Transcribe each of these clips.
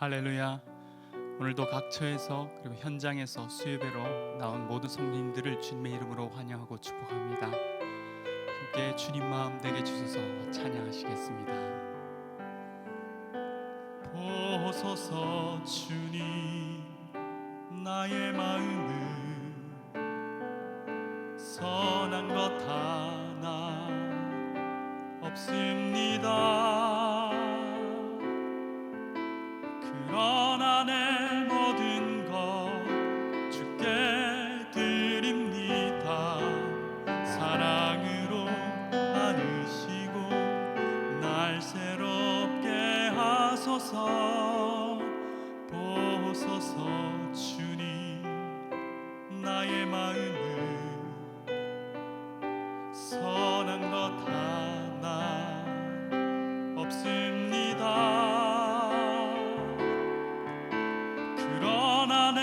할렐루야. 오늘도 각처에서 그리고 현장에서 수예배로 나온 모든 성도님들을 주님의 이름으로 환영하고 축복합니다. 함께 주님 마음 내게 주셔서 찬양하시겠습니다. 보소서 주님 나의 마음을 선한 것 하나 없습니다. 그러나 내 모든 것 주께 드립니다. 사랑으로 안으시고 날 새롭게 하소서. 보소서 주님 나의 마음을 선한 것 하나 없습니다. 그러나 내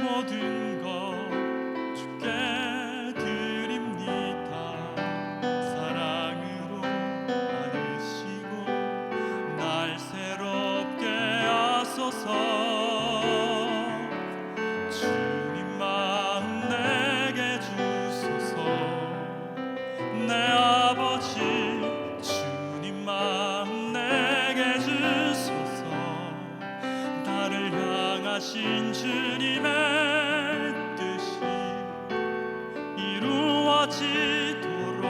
모든 것 주께 드립니다. 사랑으로 안으시고 날 새롭게 하소서. 주님 마음 내게 주소서. 내 아버지 주님 마음 내게 주소서. 나를 향하신 주님의 뜻이 이루어지도록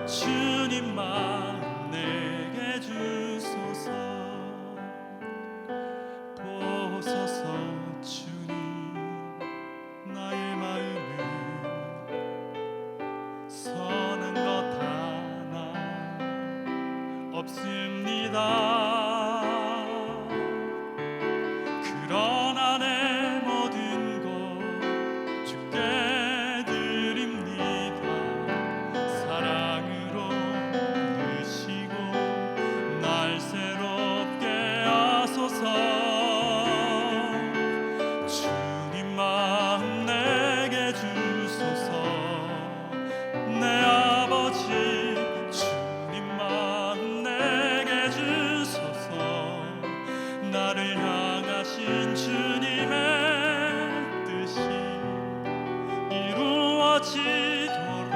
주님 마음 내게 주소서. 보소서 주님 나의 마음을 선한 것 하나 없습니다. 그러나 내 모든 것 주께 드립니다. 사랑으로 안으시고 날 새롭게 하소서. 주님 마음 내게 주소서. 내 아버지 주님 마음 내게 주소서. 나를 향하신 주님의 뜻이 이루어지도록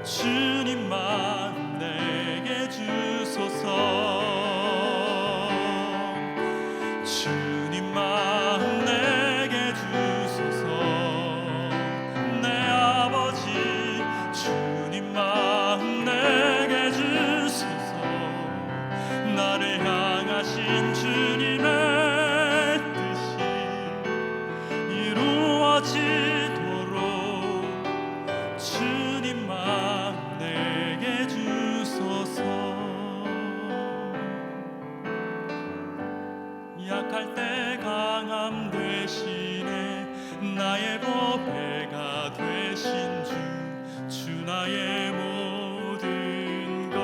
주님 마음 내게 주소서. 주님 마음 내게 주소서. 내 아버지 주님 마음 내게 주소서. 나를 향하신 주님의 뜻이 이루어지도록 주님 마음 내게 주소서. 약할 때 강함 대신에 나의 보배가 되신 주 나의 모든 것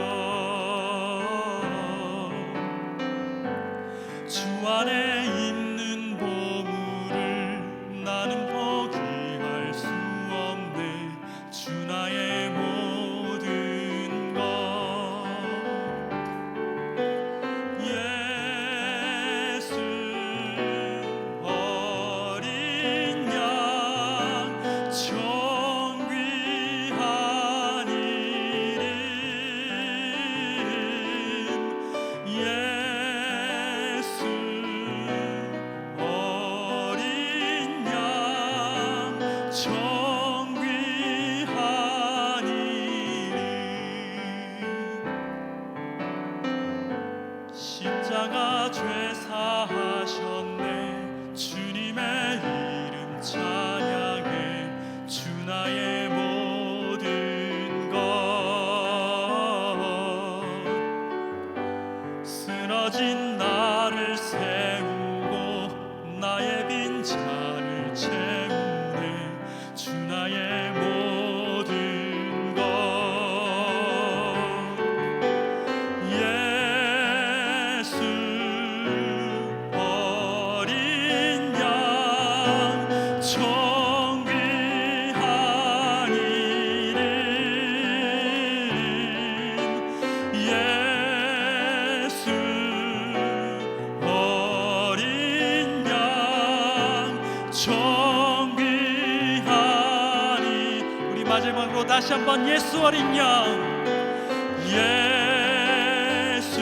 주 안에 있는 보물을 나는 포기할 수 없네. 주 나의 모든 것 예수 어린 양 정귀한 이름 예수 어린 양 정귀한 이름 십자가 죄 사하셨네. 주님의 이름 찬양해. 주 나의 모든 것 쓰러진 나를 세우고 나의 빈자를 채우네. 주 나의 모든 것 예수 어린 양 정귀한 이름 예수 마지막으로 다시 한번 예수 어린 양, 예수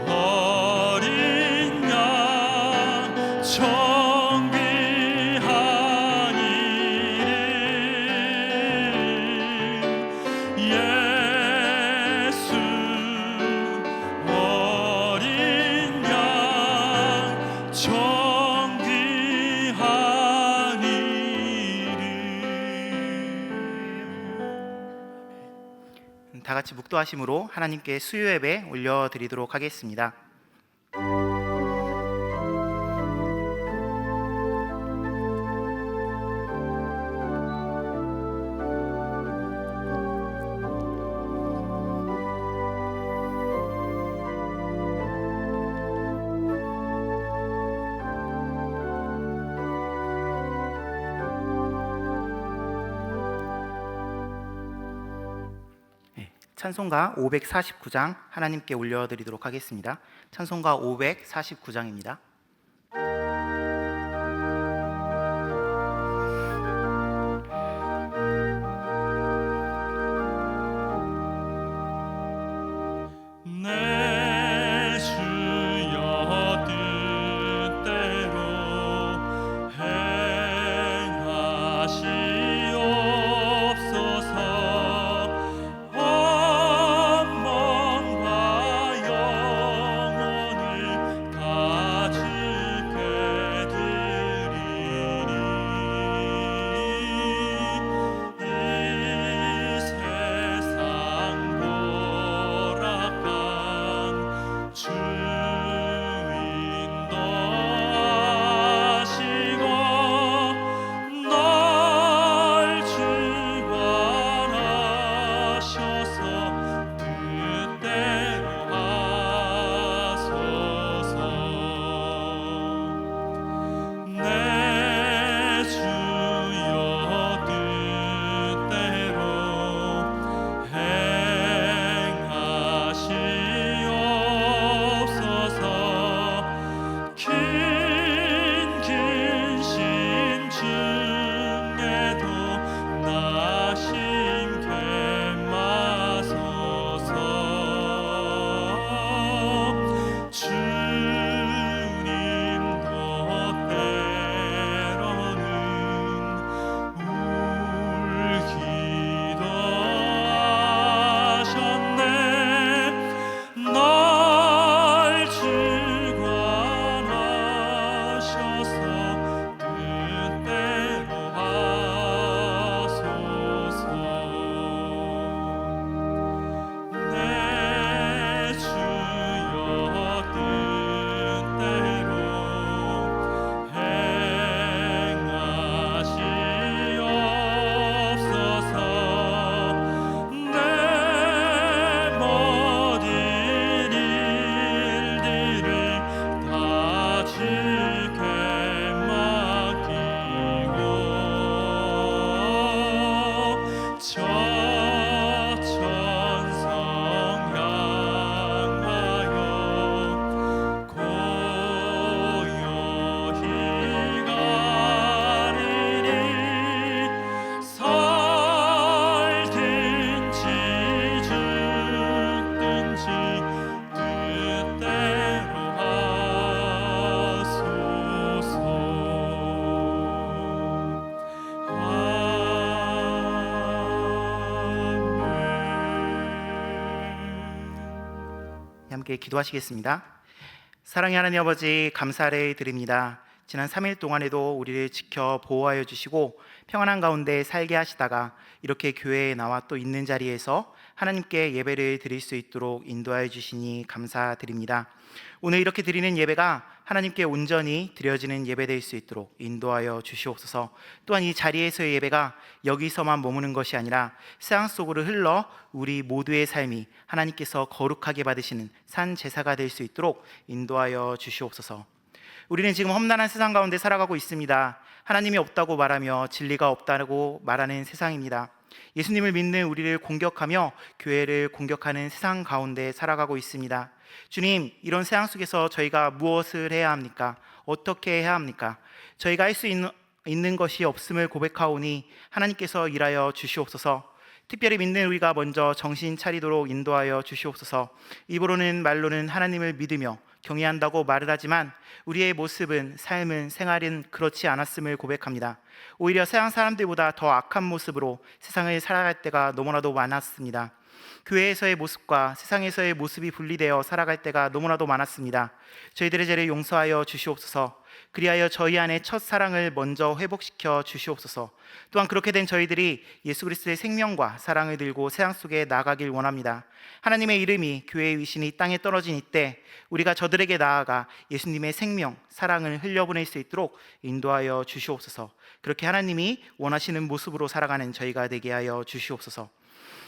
어린 양 정귀한 이름, 예수 어린 양 정귀한 이름. 다 같이 묵도하심으로 하나님께 수요 예배 올려드리도록 하겠습니다. 찬송가 549장 하나님께 올려드리도록 하겠습니다. 찬송가 549장입니다. 내 주여 뜻대로 행하시옵소서. 한번과 영원을 다 주께 드리니 이 세상 고락한 주 인도하시고 날 주관하셔서 뜻대로 하소서. 내 주여 뜻대로 행하시옵소서. 긴 심중에도 나심게 마소서. 주님도 때로는 울기도 하셨네. 날 주관하셔서 뜻대로 하소서. 내 주여 뜻대로 행하시옵소서. 내 모든 일들을 다 주께 맡기고 저 천성 향하여 고요히 가리니 살든지 죽든지 뜻대로 하소서. 아멘. 함께 기도하시겠습니다. 사랑의 하나님 아버지, 감사를 드립니다. 지난 3일 동안에도 우리를 지켜 보호하여 주시고 평안한 가운데 살게 하시다가 이렇게 교회에 나와 또 있는 자리에서 하나님께 예배를 드릴 수 있도록 인도하여 주시니 감사드립니다. 오늘 이렇게 드리는 예배가 하나님께 온전히 드려지는 예배 될 수 있도록 인도하여 주시옵소서. 또한 이 자리에서의 예배가 여기서만 머무는 것이 아니라 세상 속으로 흘러 우리 모두의 삶이 하나님께서 거룩하게 받으시는 산 제사가 될 수 있도록 인도하여 주시옵소서. 우리는 지금 험난한 세상 가운데 살아가고 있습니다. 하나님이 없다고 말하며 진리가 없다고 말하는 세상입니다. 예수님을 믿는 우리를 공격하며 교회를 공격하는 세상 가운데 살아가고 있습니다. 주님, 이런 세상 속에서 저희가 무엇을 해야 합니까? 어떻게 해야 합니까? 저희가 할 수 있는 있는 것이 없음을 고백하오니 하나님께서 일하여 주시옵소서. 특별히 믿는 우리가 먼저 정신 차리도록 인도하여 주시옵소서. 입으로는 말로는 하나님을 믿으며 경외한다고 말을 하지만 우리의 모습은, 삶은, 생활은 그렇지 않았음을 고백합니다. 오히려 세상 사람들보다 더 악한 모습으로 세상을 살아갈 때가 너무나도 많았습니다. 교회에서의 모습과 세상에서의 모습이 분리되어 살아갈 때가 너무나도 많았습니다. 저희들의 죄를 용서하여 주시옵소서. 그리하여 저희 안에 첫 사랑을 먼저 회복시켜 주시옵소서. 또한 그렇게 된 저희들이 예수 그리스도의 생명과 사랑을 들고 세상 속에 나가길 원합니다. 하나님의 이름이, 교회의 위신이 땅에 떨어진 이때 우리가 저들에게 나아가 예수님의 생명, 사랑을 흘려보낼 수 있도록 인도하여 주시옵소서. 그렇게 하나님이 원하시는 모습으로 살아가는 저희가 되게 하여 주시옵소서.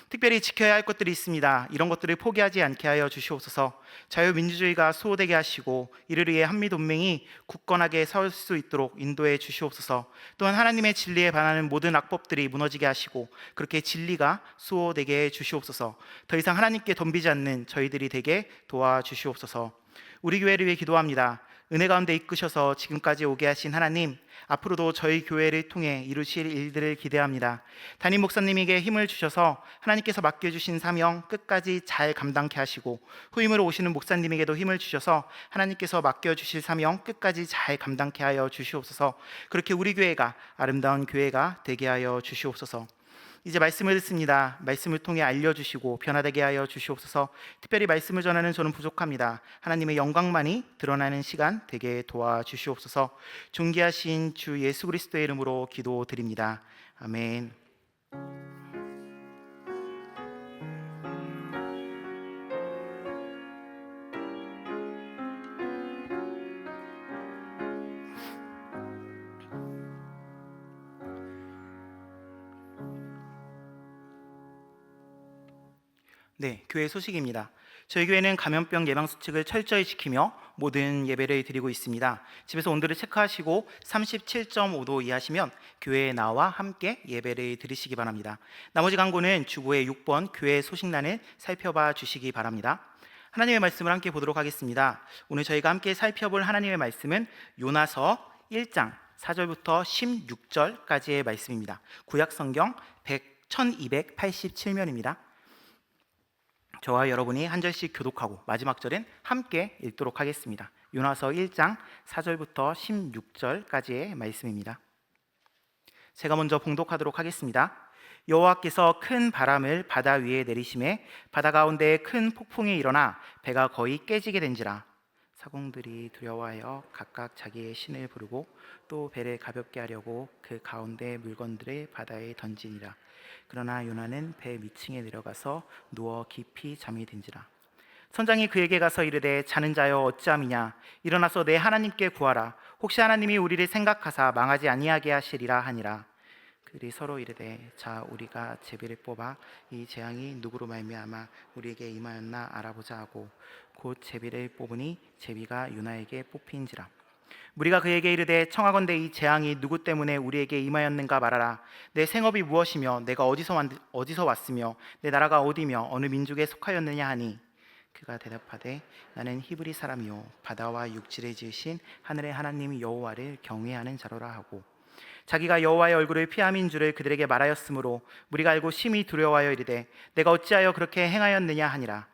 특별히 지켜야 할 것들이 있습니다. 이런 것들을 포기하지 않게 하여 주시옵소서. 자유민주주의가 수호되게 하시고 이를 위해 한미동맹이 굳건하게 설 수 있도록 인도해 주시옵소서. 또한 하나님의 진리에 반하는 모든 악법들이 무너지게 하시고 그렇게 진리가 수호되게 해 주시옵소서. 더 이상 하나님께 덤비지 않는 저희들이 되게 도와주시옵소서. 우리 교회를 위해 기도합니다. 은혜 가운데 이끄셔서 지금까지 오게 하신 하나님, 앞으로도 저희 교회를 통해 이루실 일들을 기대합니다. 담임 목사님에게 힘을 주셔서 하나님께서 맡겨주신 사명 끝까지 잘 감당케 하시고, 후임으로 오시는 목사님에게도 힘을 주셔서 하나님께서 맡겨주실 사명 끝까지 잘 감당케 하여 주시옵소서. 그렇게 우리 교회가 아름다운 교회가 되게 하여 주시옵소서. 이제 말씀을 듣습니다. 말씀을 통해 알려주시고 변화되게 하여 주시옵소서. 특별히 말씀을 전하는 저는 부족합니다. 하나님의 영광만이 드러나는 시간 되게 도와주시옵소서. 존귀하신 주 예수 그리스도의 이름으로 기도드립니다. 아멘. 네, 교회 소식입니다. 저희 교회는 감염병 예방 수칙을 철저히 지키며 모든 예배를 드리고 있습니다. 집에서 온도를 체크하시고 37.5도 이하시면 교회에 나와 함께 예배를 드리시기 바랍니다. 나머지 광고는 주보의 6번 교회 소식란을 살펴봐 주시기 바랍니다. 하나님의 말씀을 함께 보도록 하겠습니다. 오늘 저희가 함께 살펴볼 하나님의 말씀은 요나서 1장 4절부터 16절까지의 말씀입니다. 구약성경 1287면입니다. 저와 여러분이 한 절씩 교독하고 마지막 절은 함께 읽도록 하겠습니다. 요나서 1장 4절부터 16절까지의 말씀입니다. 제가 먼저 봉독하도록 하겠습니다. 여호와께서 큰 바람을 바다 위에 내리심에 바다 가운데 큰 폭풍이 일어나 배가 거의 깨지게 된지라. 사공들이 두려워하여 각각 자기의 신을 부르고 또 배를 가볍게 하려고 그 가운데 물건들을 바다에 던지니라. 그러나 요나는 배 밑층에 내려가서 누워 깊이 잠이 든지라. 선장이 그에게 가서 이르되 자는 자여 어찌함이냐. 일어나서 내 하나님께 구하라. 혹시 하나님이 우리를 생각하사 망하지 아니하게 하시리라 하니라. 그들이 서로 이르되 자 우리가 제비를 뽑아 이 재앙이 누구로 말미암아 우리에게 임하였나 알아보자 하고 곧 제비를 뽑으니 제비가 요나에게 뽑힌지라. 무리가 그에게 이르되 청하건대 이 재앙이 누구 때문에 우리에게 임하였는가 말하라. 내 생업이 무엇이며 내가 어디서 왔으며 내 나라가 어디며 어느 민족에 속하였느냐 하니 그가 대답하되 나는 히브리 사람이요 바다와 육지를 지으신 하늘의 하나님 여호와를 경외하는 자로라 하고 자기가 여호와의 얼굴을 피함인 줄을 그들에게 말하였으므로 무리가 알고 심히 두려워하여 이르되 내가 어찌하여 그렇게 행하였느냐 하니라.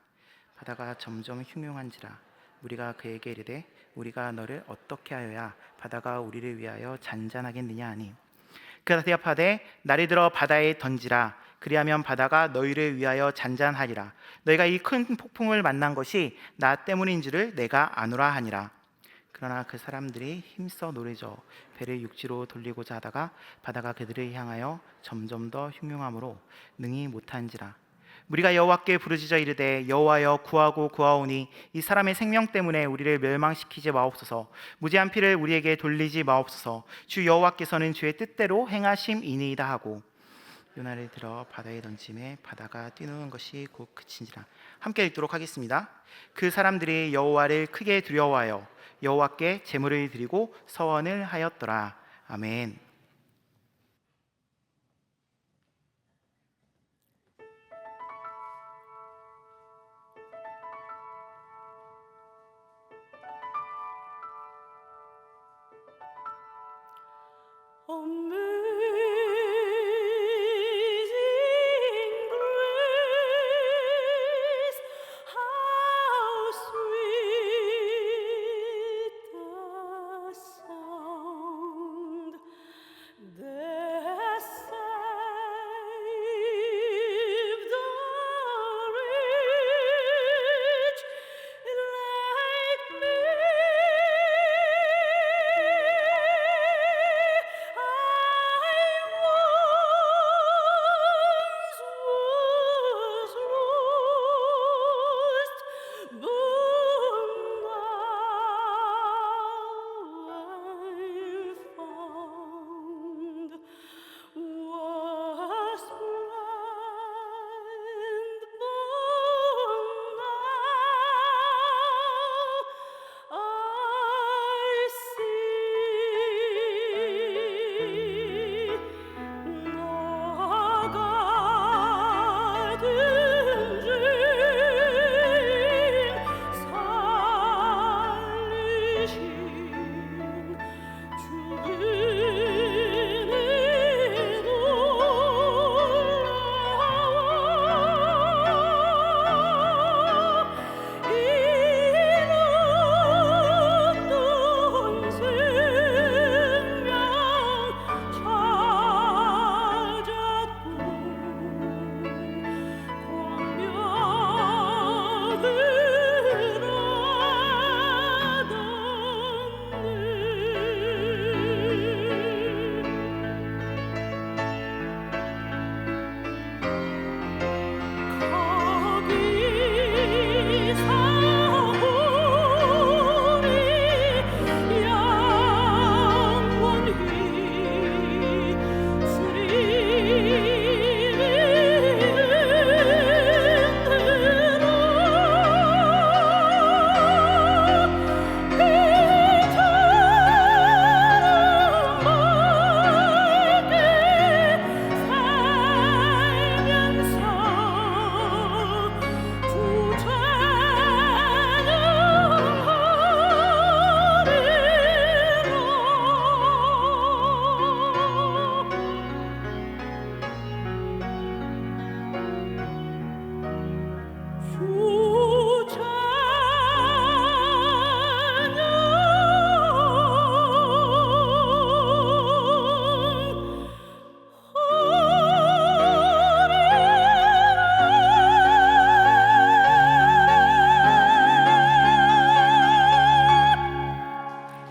바다가 점점 흉흉한지라. 무리가 그에게 이르되 우리가 너를 어떻게 하여야 바다가 우리를 위하여 잔잔하겠느냐 하니 그가 대답하되 나를 들어 바다에 던지라. 그리하면 바다가 너희를 위하여 잔잔하리라. 너희가 이 큰 폭풍을 만난 것이 나 때문인 줄을 내가 아노라 하니라. 그러나 그 사람들이 힘써 노래져 배를 육지로 돌리고자 하다가 바다가 그들을 향하여 점점 더 흉흉함으로 능히 못한지라. 우리가 여호와께 부르짖어 이르되 여호와여 구하고 구하오니 이 사람의 생명 때문에 우리를 멸망시키지 마옵소서. 무지한 피를 우리에게 돌리지 마옵소서. 주 여호와께서는 주의 뜻대로 행하심이니이다 하고 요나를 들어 바다에 던짐에 바다가 뛰노는 것이 곧 그친지라. 함께 읽도록 하겠습니다. 그 사람들이 여호와를 크게 두려워하여 여호와께 제물을 드리고 서원을 하였더라. 아멘.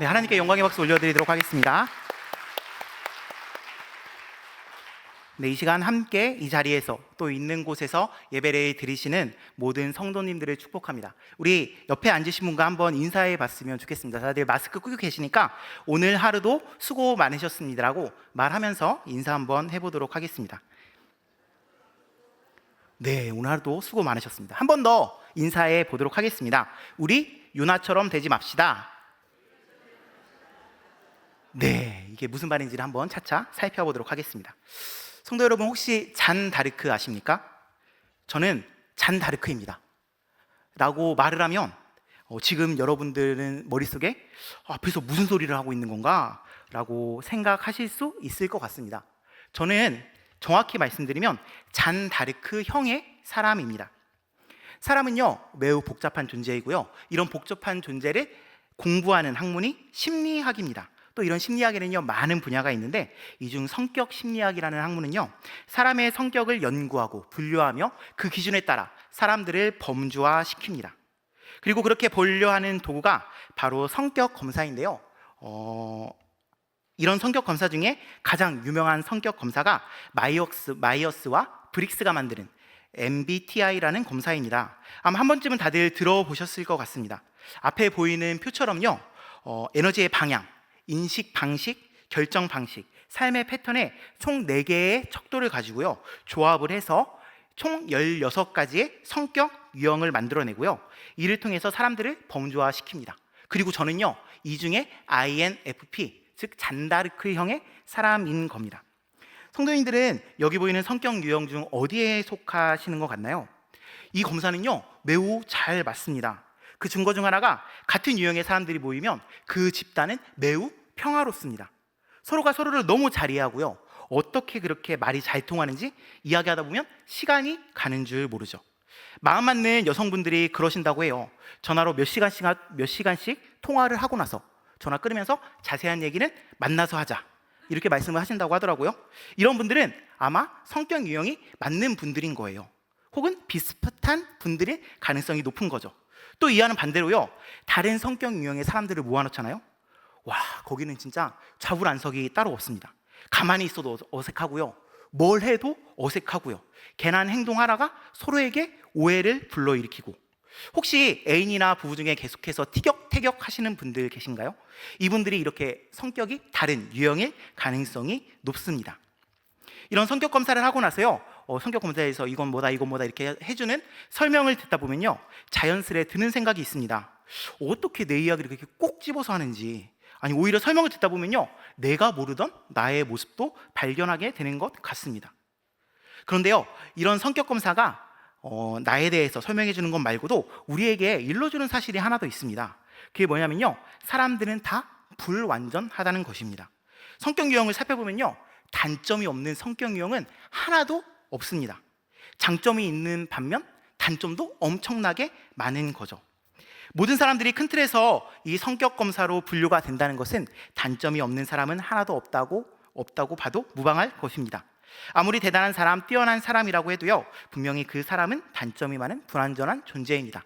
하나님께 영광의 박수 올려드리도록 하겠습니다. 네, 이 시간 함께 이 자리에서 또 있는 곳에서 예배를 드리시는 모든 성도님들을 축복합니다. 우리 옆에 앉으신 분과 한번 인사해 봤으면 좋겠습니다. 다들 마스크 끼고 계시니까 오늘 하루도 수고 많으셨습니다라고 말하면서 인사 한번 해보도록 하겠습니다. 네, 오늘 하루도 수고 많으셨습니다. 한 번 더 인사해 보도록 하겠습니다. 우리 유나처럼 되지 맙시다. 네, 이게 무슨 말인지를 한번 차차 살펴보도록 하겠습니다. 성도 여러분, 혹시 잔 다르크 아십니까? 저는 잔 다르크입니다 라고 말을 하면 지금 여러분들은 머릿속에 앞에서 무슨 소리를 하고 있는 건가? 라고 생각하실 수 있을 것 같습니다. 저는 정확히 말씀드리면 잔 다르크 형의 사람입니다. 사람은요, 매우 복잡한 존재이고요, 이런 복잡한 존재를 공부하는 학문이 심리학입니다. 또 이런 심리학에는요, 많은 분야가 있는데 이 중 성격 심리학이라는 학문은요, 사람의 성격을 연구하고 분류하며 그 기준에 따라 사람들을 범주화시킵니다. 그리고 그렇게 분류하는 도구가 바로 성격 검사인데요, 이런 성격 검사 중에 가장 유명한 성격 검사가 마이어스와 브릭스가 만드는 MBTI라는 검사입니다. 아마 한 번쯤은 다들 들어보셨을 것 같습니다. 앞에 보이는 표처럼요, 에너지의 방향, 인식 방식, 결정 방식, 삶의 패턴에 총 4개의 척도를 가지고요, 조합을 해서 총 16가지의 성격 유형을 만들어내고요, 이를 통해서 사람들을 범주화시킵니다. 그리고 저는요, 이 중에 INFP, 즉 잔다르크형의 사람인 겁니다. 성도님들은 여기 보이는 성격 유형 중 어디에 속하시는 것 같나요? 이 검사는요, 매우 잘 맞습니다. 그 증거 중 하나가 같은 유형의 사람들이 모이면 그 집단은 매우 평화롭습니다. 서로가 서로를 너무 잘 이해하고요, 어떻게 그렇게 말이 잘 통하는지 이야기하다 보면 시간이 가는 줄 모르죠. 마음 맞는 여성분들이 그러신다고 해요. 전화로 몇 시간씩 통화를 하고 나서 전화 끊으면서 자세한 얘기는 만나서 하자, 이렇게 말씀을 하신다고 하더라고요. 이런 분들은 아마 성격 유형이 맞는 분들인 거예요. 혹은 비슷한 분들일 가능성이 높은 거죠. 또 이와는 반대로요, 다른 성격 유형의 사람들을 모아놓잖아요. 와, 거기는 진짜 좌불안석이 따로 없습니다. 가만히 있어도 어색하고요, 뭘 해도 어색하고요, 괜한 행동하다가 서로에게 오해를 불러일으키고, 혹시 애인이나 부부 중에 계속해서 티격태격 하시는 분들 계신가요? 이분들이 이렇게 성격이 다른 유형일 가능성이 높습니다. 이런 성격 검사를 하고 나서요, 성격 검사에서 이건 뭐다 이렇게 해주는 설명을 듣다 보면요, 자연스레 드는 생각이 있습니다. 어떻게 내 이야기를 그렇게 꼭 집어서 하는지, 아니 오히려 설명을 듣다 보면요, 내가 모르던 나의 모습도 발견하게 되는 것 같습니다. 그런데요, 이런 성격 검사가 나에 대해서 설명해 주는 것 말고도 우리에게 일러주는 사실이 하나 더 있습니다. 그게 뭐냐면요, 사람들은 다 불완전하다는 것입니다. 성격 유형을 살펴보면요, 단점이 없는 성격 유형은 하나도 없습니다. 장점이 있는 반면 단점도 엄청나게 많은 거죠. 모든 사람들이 큰 틀에서 이 성격 검사로 분류가 된다는 것은 단점이 없는 사람은 하나도 없다고 봐도 무방할 것입니다. 아무리 대단한 사람, 뛰어난 사람이라고 해도요, 분명히 그 사람은 단점이 많은 불완전한 존재입니다.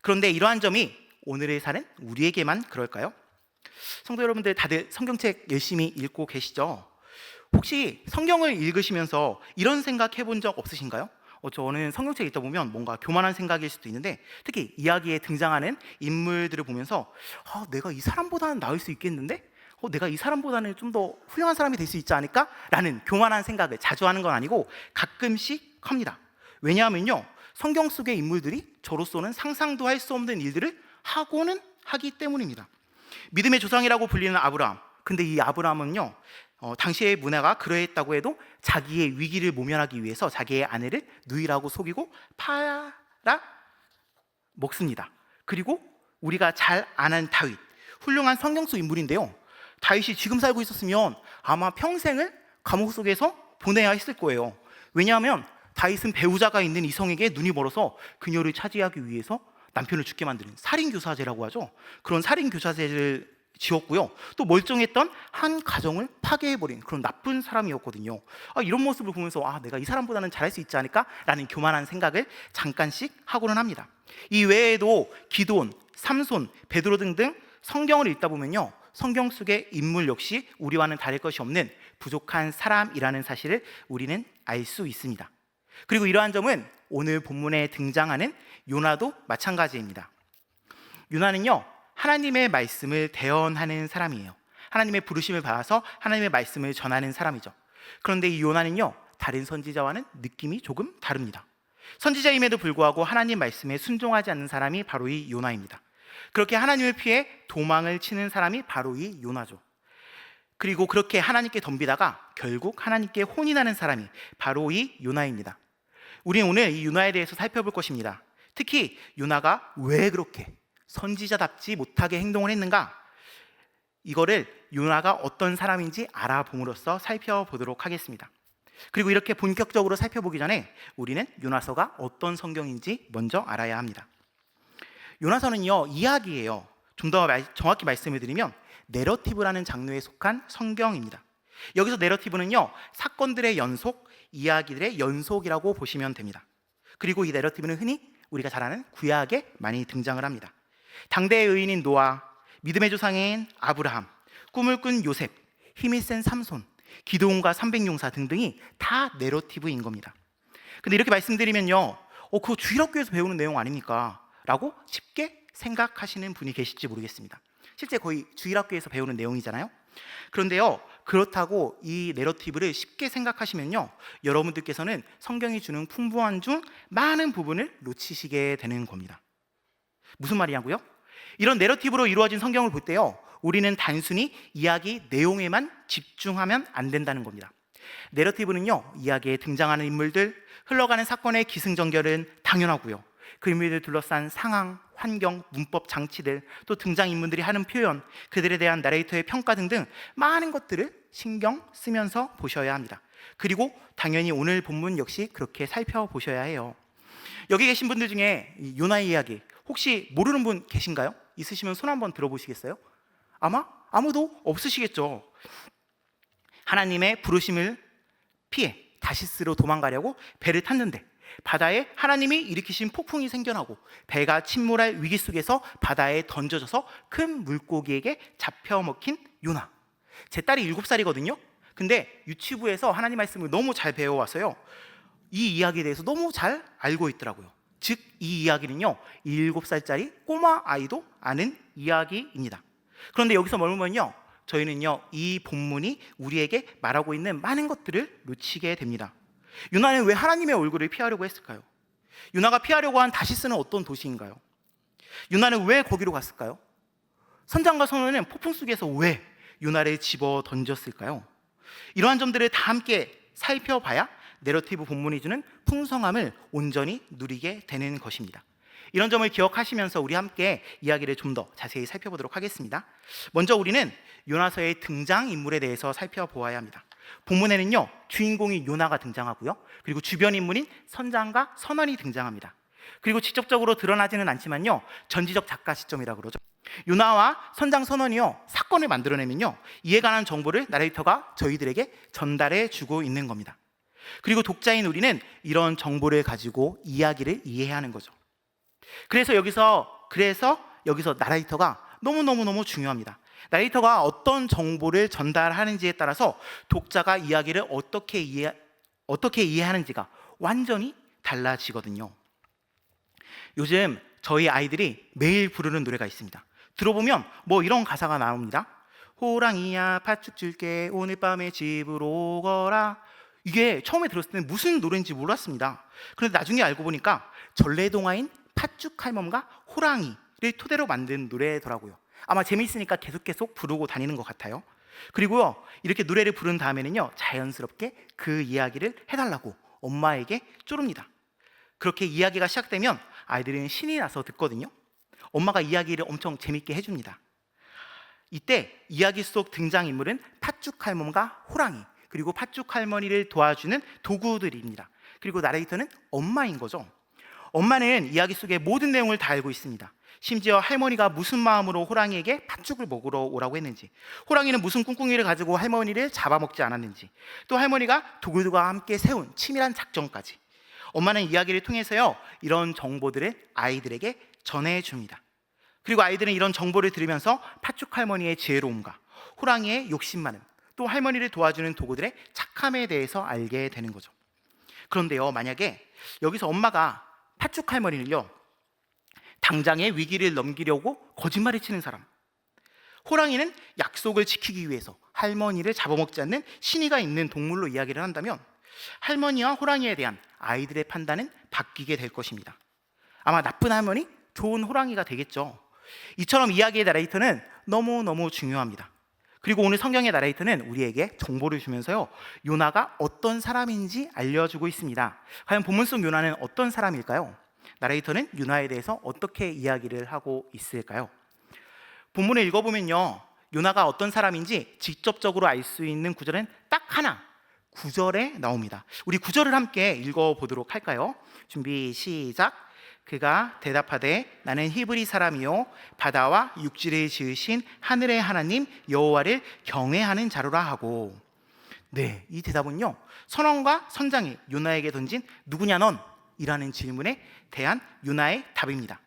그런데 이러한 점이 오늘을 사는 우리에게만 그럴까요? 성도 여러분들, 다들 성경책 열심히 읽고 계시죠? 혹시 성경을 읽으시면서 이런 생각 해본 적 없으신가요? 저는 성경책 읽다 보면 뭔가 교만한 생각일 수도 있는데, 특히 이야기에 등장하는 인물들을 보면서 내가 이 사람보다는 나을 수 있겠는데? 내가 이 사람보다는 좀 더 훌륭한 사람이 될 수 있지 않을까? 라는 교만한 생각을 자주 하는 건 아니고 가끔씩 합니다. 왜냐하면요, 성경 속의 인물들이 저로서는 상상도 할 수 없는 일들을 하고는 하기 때문입니다. 믿음의 조상이라고 불리는 아브라함, 근데 이 아브라함은요, 당시의 문화가 그러했다고 해도 자기의 위기를 모면하기 위해서 자기의 아내를 누이라고 속이고 팔아 먹습니다. 그리고 우리가 잘 아는 다윗, 훌륭한 성경 속 인물인데요, 다윗이 지금 살고 있었으면 아마 평생을 감옥 속에서 보내야 했을 거예요. 왜냐하면 다윗은 배우자가 있는 이성에게 눈이 멀어서 그녀를 차지하기 위해서 남편을 죽게 만드는 살인교사죄라고 하죠. 그런 살인교사죄를 지었고요, 또 멀쩡했던 한 가정을 파괴해버린 그런 나쁜 사람이었거든요. 이런 모습을 보면서 내가 이 사람보다는 잘할 수 있지 않을까? 라는 교만한 생각을 잠깐씩 하고는 합니다. 이 외에도 기드온, 삼손, 베드로 등등 성경을 읽다 보면요, 성경 속의 인물 역시 우리와는 다를 것이 없는 부족한 사람이라는 사실을 우리는 알 수 있습니다. 그리고 이러한 점은 오늘 본문에 등장하는 요나도 마찬가지입니다. 요나는요, 하나님의 말씀을 대언하는 사람이에요. 하나님의 부르심을 받아서 하나님의 말씀을 전하는 사람이죠. 그런데 이 요나는요, 다른 선지자와는 느낌이 조금 다릅니다. 선지자임에도 불구하고 하나님 말씀에 순종하지 않는 사람이 바로 이 요나입니다. 그렇게 하나님을 피해 도망을 치는 사람이 바로 이 요나죠. 그리고 그렇게 하나님께 덤비다가 결국 하나님께 혼이 나는 사람이 바로 이 요나입니다. 우리는 오늘 이 요나에 대해서 살펴볼 것입니다. 특히 요나가 왜 그렇게 선지자답지 못하게 행동을 했는가, 이거를 요나가 어떤 사람인지 알아봄으로써 살펴보도록 하겠습니다. 그리고 이렇게 본격적으로 살펴보기 전에 우리는 요나서가 어떤 성경인지 먼저 알아야 합니다. 요나서는요, 이야기예요. 좀 더 정확히 말씀을 드리면 내러티브라는 장르에 속한 성경입니다. 여기서 내러티브는요, 사건들의 연속, 이야기들의 연속이라고 보시면 됩니다. 그리고 이 내러티브는 흔히 우리가 잘 아는 구약에 많이 등장을 합니다. 당대의 의인인 노아, 믿음의 조상인 아브라함, 꿈을 꾼 요셉, 힘이 센 삼손, 기드온과 300용사 등등이 다 내러티브인 겁니다. 근데 이렇게 말씀드리면요, 그거 주일학교에서 배우는 내용 아닙니까? 라고 쉽게 생각하시는 분이 계실지 모르겠습니다. 실제 거의 주일학교에서 배우는 내용이잖아요. 그런데요, 그렇다고 이 내러티브를 쉽게 생각하시면요, 여러분들께서는 성경이 주는 풍부한 중 많은 부분을 놓치시게 되는 겁니다. 무슨 말이냐고요? 이런 내러티브로 이루어진 성경을 볼 때요, 우리는 단순히 이야기 내용에만 집중하면 안 된다는 겁니다. 내러티브는요, 이야기에 등장하는 인물들, 흘러가는 사건의 기승전결은 당연하고요, 그 인물들 둘러싼 상황, 환경, 문법 장치들, 또 등장인물들이 하는 표현, 그들에 대한 나레이터의 평가 등등 많은 것들을 신경 쓰면서 보셔야 합니다. 그리고 당연히 오늘 본문 역시 그렇게 살펴보셔야 해요. 여기 계신 분들 중에 이 요나의 이야기 혹시 모르는 분 계신가요? 있으시면 손 한번 들어보시겠어요? 아마 아무도 없으시겠죠. 하나님의 부르심을 피해 다시스로 도망가려고 배를 탔는데 바다에 하나님이 일으키신 폭풍이 생겨나고 배가 침몰할 위기 속에서 바다에 던져져서 큰 물고기에게 잡혀 먹힌 요나. 제 딸이 7살이거든요. 근데 유치부에서 하나님 말씀을 너무 잘 배워와서요, 이 이야기에 대해서 너무 잘 알고 있더라고요. 즉, 이 이야기는요, 7살짜리 꼬마 아이도 아는 이야기입니다. 그런데 여기서 머물면요, 저희는요, 이 본문이 우리에게 말하고 있는 많은 것들을 놓치게 됩니다. 요나는 왜 하나님의 얼굴을 피하려고 했을까요? 요나가 피하려고 한 다시스는 어떤 도시인가요? 요나는 왜 거기로 갔을까요? 선장과 선원은 폭풍 속에서 왜 요나를 집어 던졌을까요? 이러한 점들을 다 함께 살펴봐야 내러티브 본문이 주는 풍성함을 온전히 누리게 되는 것입니다. 이런 점을 기억하시면서 우리 함께 이야기를 좀 더 자세히 살펴보도록 하겠습니다. 먼저 우리는 요나서의 등장인물에 대해서 살펴보아야 합니다. 본문에는요, 주인공이 요나가 등장하고요, 그리고 주변 인물인 선장과 선원이 등장합니다. 그리고 직접적으로 드러나지는 않지만요, 전지적 작가 시점이라고 그러죠. 요나와 선장 선원이요, 사건을 만들어내면요, 이에 관한 정보를 나레이터가 저희들에게 전달해 주고 있는 겁니다. 그리고 독자인 우리는 이런 정보를 가지고 이야기를 이해하는 거죠. 그래서 여기서 나레이터가 너무너무 중요합니다. 나레이터가 어떤 정보를 전달하는지에 따라서 독자가 이야기를 어떻게 이해하는지가 완전히 달라지거든요. 요즘 저희 아이들이 매일 부르는 노래가 있습니다. 들어보면 뭐 이런 가사가 나옵니다. 호랑이야 팥죽 줄게 오늘 밤에 집으로 오거라. 이게 처음에 들었을 때는 무슨 노래인지 몰랐습니다. 그런데 나중에 알고 보니까 전래동화인 팥죽 할멈과 호랑이를 토대로 만든 노래더라고요. 아마 재미있으니까 계속 부르고 다니는 것 같아요. 그리고요, 이렇게 노래를 부른 다음에는요, 자연스럽게 그 이야기를 해달라고 엄마에게 쪼릅니다. 그렇게 이야기가 시작되면 아이들은 신이 나서 듣거든요. 엄마가 이야기를 엄청 재밌게 해줍니다. 이때 이야기 속 등장인물은 팥죽 할멈과 호랑이, 그리고 팥죽 할머니를 도와주는 도구들입니다. 그리고 나레이터는 엄마인 거죠. 엄마는 이야기 속의 모든 내용을 다 알고 있습니다. 심지어 할머니가 무슨 마음으로 호랑이에게 팥죽을 먹으러 오라고 했는지, 호랑이는 무슨 꿍꿍이를 가지고 할머니를 잡아먹지 않았는지, 또 할머니가 도구들과 함께 세운 치밀한 작전까지, 엄마는 이야기를 통해서요, 이런 정보들을 아이들에게 전해줍니다. 그리고 아이들은 이런 정보를 들으면서 팥죽 할머니의 지혜로움과 호랑이의 욕심 많음, 또 할머니를 도와주는 도구들의 착함에 대해서 알게 되는 거죠. 그런데요, 만약에 여기서 엄마가 팥죽 할머니를요, 당장의 위기를 넘기려고 거짓말을 치는 사람, 호랑이는 약속을 지키기 위해서 할머니를 잡아먹지 않는 신의가 있는 동물로 이야기를 한다면 할머니와 호랑이에 대한 아이들의 판단은 바뀌게 될 것입니다. 아마 나쁜 할머니, 좋은 호랑이가 되겠죠. 이처럼 이야기의 나레이터는 너무너무 중요합니다. 그리고 오늘 성경의 나레이터는 우리에게 정보를 주면서요, 요나가 어떤 사람인지 알려주고 있습니다. 과연 본문 속 요나는 어떤 사람일까요? 나레이터는 요나에 대해서 어떻게 이야기를 하고 있을까요? 본문을 읽어보면요, 요나가 어떤 사람인지 직접적으로 알 수 있는 구절은 딱 하나, 9절에 나옵니다. 우리 9절을 함께 읽어보도록 할까요? 준비 시작. 그가 대답하되 나는 히브리 사람이요 바다와 육지를 지으신 하늘의 하나님 여호와를 경외하는 자로라 하고, 네, 이 대답은요, 선원과 선장이 요나에게 던진 누구냐 넌? 이라는 질문에 대한 요나의 답입니다.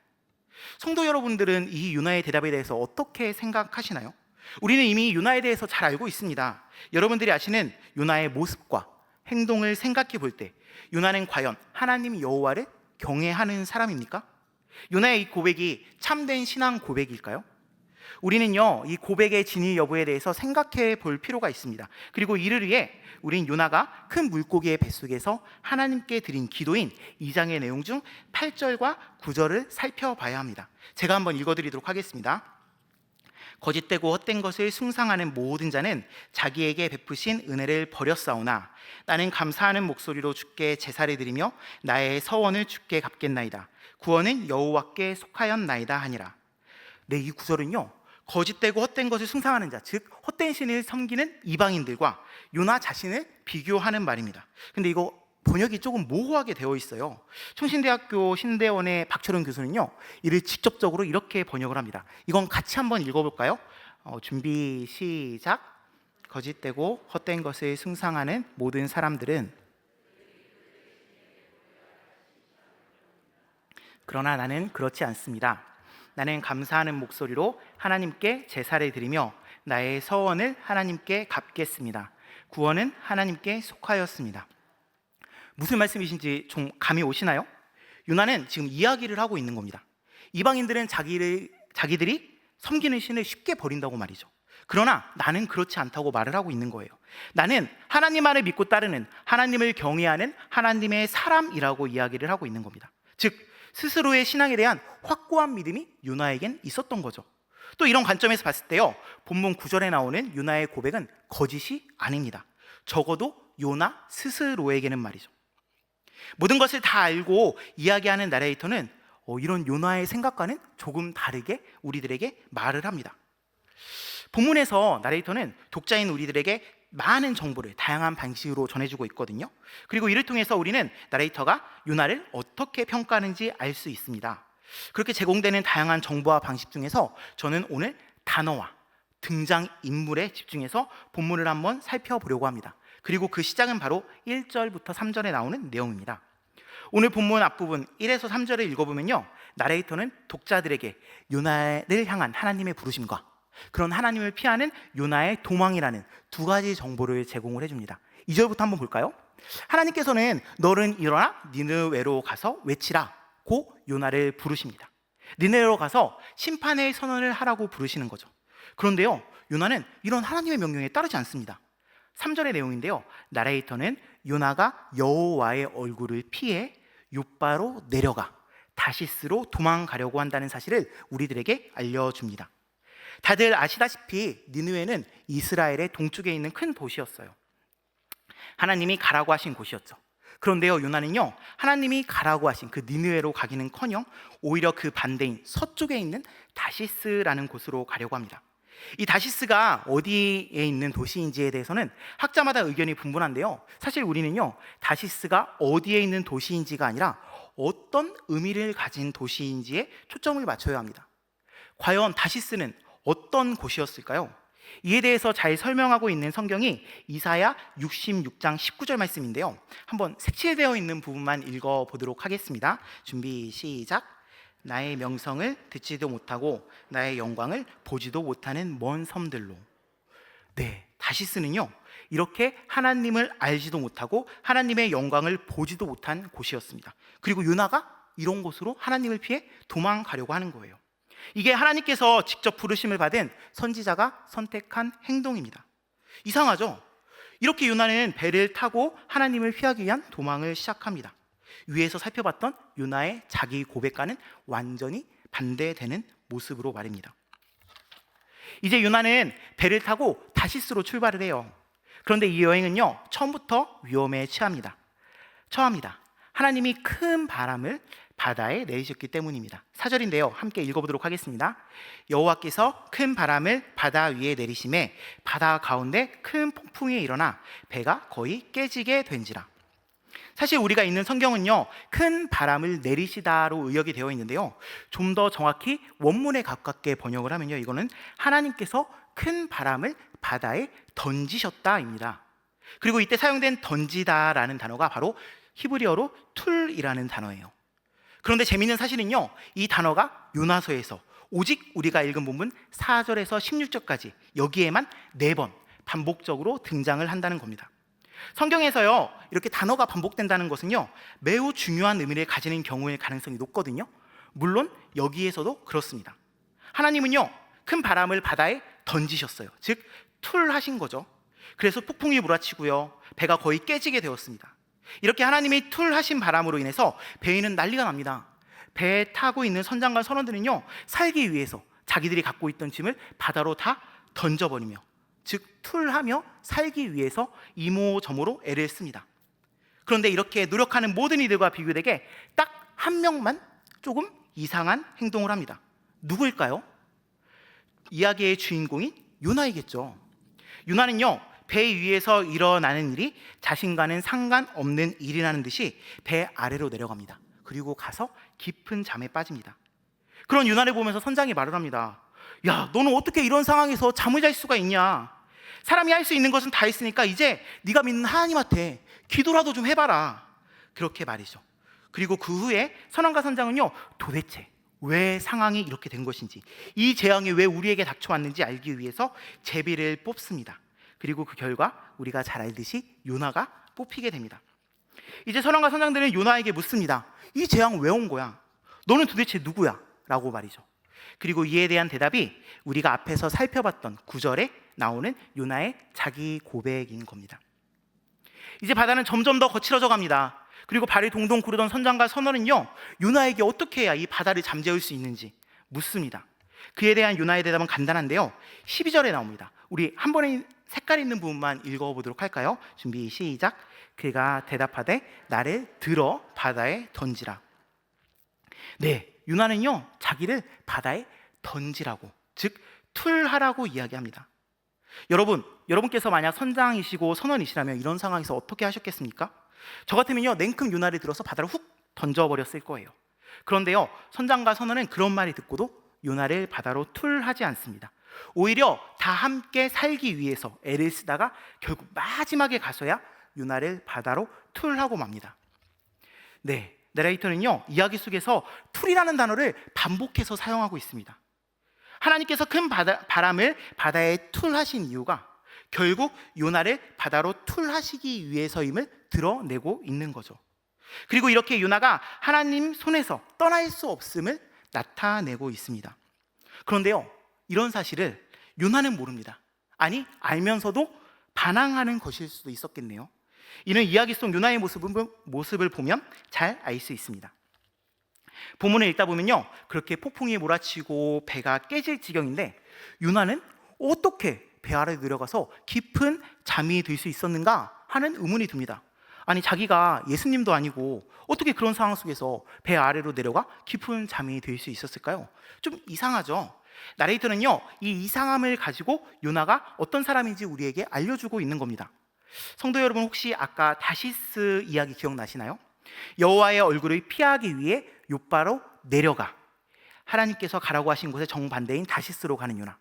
성도 여러분들은 이 요나의 대답에 대해서 어떻게 생각하시나요? 우리는 이미 요나에 대해서 잘 알고 있습니다. 여러분들이 아시는 요나의 모습과 행동을 생각해 볼 때 요나는 과연 하나님 여호와를 경외하는 사람입니까? 요나의 이 고백이 참된 신앙 고백일까요? 우리는요, 이 고백의 진위 여부에 대해서 생각해 볼 필요가 있습니다. 그리고 이를 위해 우린 요나가 큰 물고기의 뱃속에서 하나님께 드린 기도인 2장의 내용 중 8절과 9절을 살펴봐야 합니다. 제가 한번 읽어드리도록 하겠습니다. 거짓되고 헛된 것을 숭상하는 모든 자는 자기에게 베푸신 은혜를 버렸사오나 나는 감사하는 목소리로 주께 제사를 드리며 나의 서원을 주께 갚겠나이다. 구원은 여호와께 속하였나이다 하니라. 네, 이 구절은요, 거짓되고 헛된 것을 숭상하는 자, 즉 헛된 신을 섬기는 이방인들과 요나 자신을 비교하는 말입니다. 근데 이거 번역이 조금 모호하게 되어 있어요. 총신대학교 신대원의 박철원 교수는요, 이를 직접적으로 이렇게 번역을 합니다. 이건 같이 한번 읽어볼까요? 준비 시작. 거짓되고 헛된 것을 숭상하는 모든 사람들은 그러나 나는 그렇지 않습니다. 나는 감사하는 목소리로 하나님께 제사를 드리며 나의 서원을 하나님께 갚겠습니다. 구원은 하나님께 속하였습니다. 무슨 말씀이신지 좀 감이 오시나요? 요나는 지금 이야기를 하고 있는 겁니다. 이방인들은 자기들이 섬기는 신을 쉽게 버린다고 말이죠. 그러나 나는 그렇지 않다고 말을 하고 있는 거예요. 나는 하나님만을 믿고 따르는, 하나님을 경외하는 하나님의 사람이라고 이야기를 하고 있는 겁니다. 즉 스스로의 신앙에 대한 확고한 믿음이 요나에겐 있었던 거죠. 또 이런 관점에서 봤을 때요, 본문 9절에 나오는 요나의 고백은 거짓이 아닙니다. 적어도 요나 스스로에게는 말이죠. 모든 것을 다 알고 이야기하는 나레이터는 이런 요나의 생각과는 조금 다르게 우리들에게 말을 합니다. 본문에서 나레이터는 독자인 우리들에게 많은 정보를 다양한 방식으로 전해주고 있거든요. 그리고 이를 통해서 우리는 나레이터가 요나를 어떻게 평가하는지 알 수 있습니다. 그렇게 제공되는 다양한 정보와 방식 중에서 저는 오늘 단어와 등장인물에 집중해서 본문을 한번 살펴보려고 합니다. 그리고 그 시작은 바로 1절부터 3절에 나오는 내용입니다. 오늘 본문 앞부분 1에서 3절을 읽어보면요, 나레이터는 독자들에게 요나를 향한 하나님의 부르심과 그런 하나님을 피하는 요나의 도망이라는 두 가지 정보를 제공을 해줍니다. 2절부터 한번 볼까요? 하나님께서는 너는 일어나 니느웨로 가서 외치라고 요나를 부르십니다. 니느웨로 가서 심판의 선언을 하라고 부르시는 거죠. 그런데요, 요나는 이런 하나님의 명령에 따르지 않습니다. 3절의 내용인데요, 나레이터는 요나가 여호와의 얼굴을 피해 욥바로 내려가 다시스로 도망가려고 한다는 사실을 우리들에게 알려줍니다. 다들 아시다시피 니느웨는 이스라엘의 동쪽에 있는 큰 도시였어요. 하나님이 가라고 하신 곳이었죠. 그런데요, 요나는요, 하나님이 가라고 하신 그 니느웨로 가기는커녕 오히려 그 반대인 서쪽에 있는 다시스라는 곳으로 가려고 합니다. 이 다시스가 어디에 있는 도시인지에 대해서는 학자마다 의견이 분분한데요, 사실 우리는요, 다시스가 어디에 있는 도시인지가 아니라 어떤 의미를 가진 도시인지에 초점을 맞춰야 합니다. 과연 다시스는 어떤 곳이었을까요? 이에 대해서 잘 설명하고 있는 성경이 이사야 66장 19절 말씀인데요, 한번 색칠되어 있는 부분만 읽어보도록 하겠습니다. 준비 시작. 나의 명성을 듣지도 못하고 나의 영광을 보지도 못하는 먼 섬들로. 네, 다시스는요 이렇게 하나님을 알지도 못하고 하나님의 영광을 보지도 못한 곳이었습니다. 그리고 요나가 이런 곳으로 하나님을 피해 도망가려고 하는 거예요. 이게 하나님께서 직접 부르심을 받은 선지자가 선택한 행동입니다. 이상하죠? 이렇게 요나는 배를 타고 하나님을 피하기 위한 도망을 시작합니다. 위에서 살펴봤던 요나의 자기 고백과는 완전히 반대되는 모습으로 말입니다. 이제 요나는 배를 타고 다시스로 출발을 해요. 그런데 이 여행은요 처음부터 위험에 처합니다. 하나님이 큰 바람을 바다에 내리셨기 때문입니다. 4절인데요 함께 읽어보도록 하겠습니다. 여호와께서 큰 바람을 바다 위에 내리심에 바다 가운데 큰 폭풍이 일어나 배가 거의 깨지게 된지라. 사실 우리가 읽는 성경은요 큰 바람을 내리시다로 의역이 되어 있는데요, 좀 더 정확히 원문에 가깝게 번역을 하면요 이거는 하나님께서 큰 바람을 바다에 던지셨다입니다. 그리고 이때 사용된 던지다라는 단어가 바로 히브리어로 툴이라는 단어예요. 그런데 재미있는 사실은요 이 단어가 요나서에서 오직 우리가 읽은 본문 4절에서 16절까지 여기에만 4번 반복적으로 등장을 한다는 겁니다. 성경에서요 이렇게 단어가 반복된다는 것은요 매우 중요한 의미를 가지는 경우일 가능성이 높거든요. 물론 여기에서도 그렇습니다. 하나님은요 큰 바람을 바다에 던지셨어요. 즉 툴하신 거죠. 그래서 폭풍이 몰아치고요 배가 거의 깨지게 되었습니다. 이렇게 하나님이 툴하신 바람으로 인해서 배에는 난리가 납니다. 배에 타고 있는 선장과 선원들은요 살기 위해서 자기들이 갖고 있던 짐을 바다로 다 던져버리며, 즉 툴하며 살기 위해서 이모저모로 애를 씁니다. 그런데 이렇게 노력하는 모든 이들과 비교되게 딱 한 명만 조금 이상한 행동을 합니다. 누구일까요? 이야기의 주인공인 요나이겠죠. 요나는요 배 위에서 일어나는 일이 자신과는 상관없는 일이라는 듯이 배 아래로 내려갑니다. 그리고 가서 깊은 잠에 빠집니다. 그런 요나를 보면서 선장이 말을 합니다. 야, 너는 어떻게 이런 상황에서 잠을 잘 수가 있냐? 사람이 할 수 있는 것은 다 했으니까 이제 네가 믿는 하나님한테 기도라도 좀 해봐라. 그렇게 말이죠. 그리고 그 후에 선왕과 선장은요 도대체 왜 상황이 이렇게 된 것인지, 이 재앙이 왜 우리에게 닥쳐왔는지 알기 위해서 제비를 뽑습니다. 그리고 그 결과 우리가 잘 알듯이 요나가 뽑히게 됩니다. 이제 선왕과 선장들은 요나에게 묻습니다. 이 재앙 왜 온 거야? 너는 도대체 누구야? 라고 말이죠. 그리고 이에 대한 대답이 우리가 앞에서 살펴봤던 9절에 나오는 요나의 자기 고백인 겁니다. 이제 바다는 점점 더 거칠어져 갑니다. 그리고 발이 동동 구르던 선장과 선원은요 요나에게 어떻게 해야 이 바다를 잠재울 수 있는지 묻습니다. 그에 대한 요나의 대답은 간단한데요 12절에 나옵니다. 우리 한 번에 색깔 있는 부분만 읽어보도록 할까요? 준비 시작. 그가 대답하되 나를 들어 바다에 던지라. 네, 요나는요 자기를 바다에 던지라고, 즉 툴하라고 이야기합니다. 여러분께서 만약 선장이시고 선원이시라면 이런 상황에서 어떻게 하셨겠습니까? 저 같으면요 냉큼 요나를 들어서 바다로 훅 던져버렸을 거예요. 그런데요 선장과 선원은 그런 말이 듣고도 요나를 바다로 툴하지 않습니다. 오히려 다 함께 살기 위해서 애를 쓰다가 결국 마지막에 가서야 요나를 바다로 툴하고 맙니다. 네, 내레이터는요 이야기 속에서 툴이라는 단어를 반복해서 사용하고 있습니다. 하나님께서 큰 바람을 바다에 툴하신 이유가 결국 요나를 바다로 툴하시기 위해서임을 드러내고 있는 거죠. 그리고 이렇게 요나가 하나님 손에서 떠날 수 없음을 나타내고 있습니다. 그런데요 이런 사실을 요나는 모릅니다. 아니 알면서도 반항하는 것일 수도 있었겠네요. 이는 이야기 속 요나의 모습을 보면 잘 알 수 있습니다. 본문을 읽다 보면요 그렇게 폭풍이 몰아치고 배가 깨질 지경인데 요나는 어떻게 배 아래 내려가서 깊은 잠이 들 수 있었는가 하는 의문이 듭니다. 아니 자기가 예수님도 아니고 어떻게 그런 상황 속에서 배 아래로 내려가 깊은 잠이 들 수 있었을까요? 좀 이상하죠. 나레이터는요 이 이상함을 가지고 요나가 어떤 사람인지 우리에게 알려주고 있는 겁니다. 성도 여러분, 혹시 아까 다시스 이야기 기억나시나요? 여호와의 얼굴을 피하기 위해 욥바로 내려가 하나님께서 가라고 하신 곳에 정반대인 다시스로 가는 요나.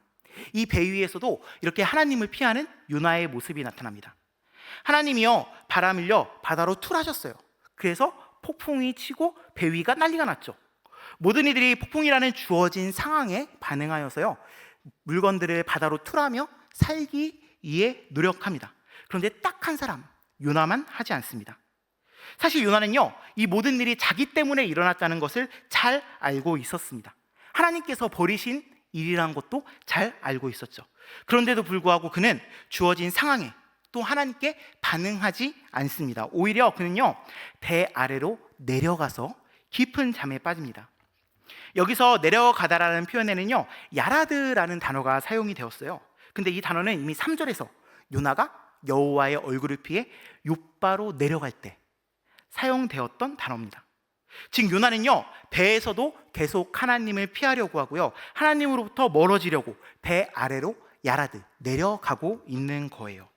이 배 위에서도 이렇게 하나님을 피하는 요나의 모습이 나타납니다. 하나님이요 바람을요 바다로 툴하셨어요. 그래서 폭풍이 치고 배 위가 난리가 났죠. 모든 이들이 폭풍이라는 주어진 상황에 반응하여서요, 물건들을 바다로 투라며 살기 위해 노력합니다. 그런데 딱 한 사람, 요나만 하지 않습니다. 사실 요나는요, 이 모든 일이 자기 때문에 일어났다는 것을 잘 알고 있었습니다. 하나님께서 버리신 일이라는 것도 잘 알고 있었죠. 그런데도 불구하고 그는 주어진 상황에 또 하나님께 반응하지 않습니다. 오히려 그는요, 배 아래로 내려가서 깊은 잠에 빠집니다. 여기서 내려가다라는 표현에는요, 야라드라는 단어가 사용이 되었어요. 근데 이 단어는 이미 3절에서 요나가 여호와의 얼굴을 피해 욥바로 내려갈 때 사용되었던 단어입니다. 즉 요나는요, 배에서도 계속 하나님을 피하려고 하고요, 하나님으로부터 멀어지려고 배 아래로 야라드 내려가고 있는 거예요.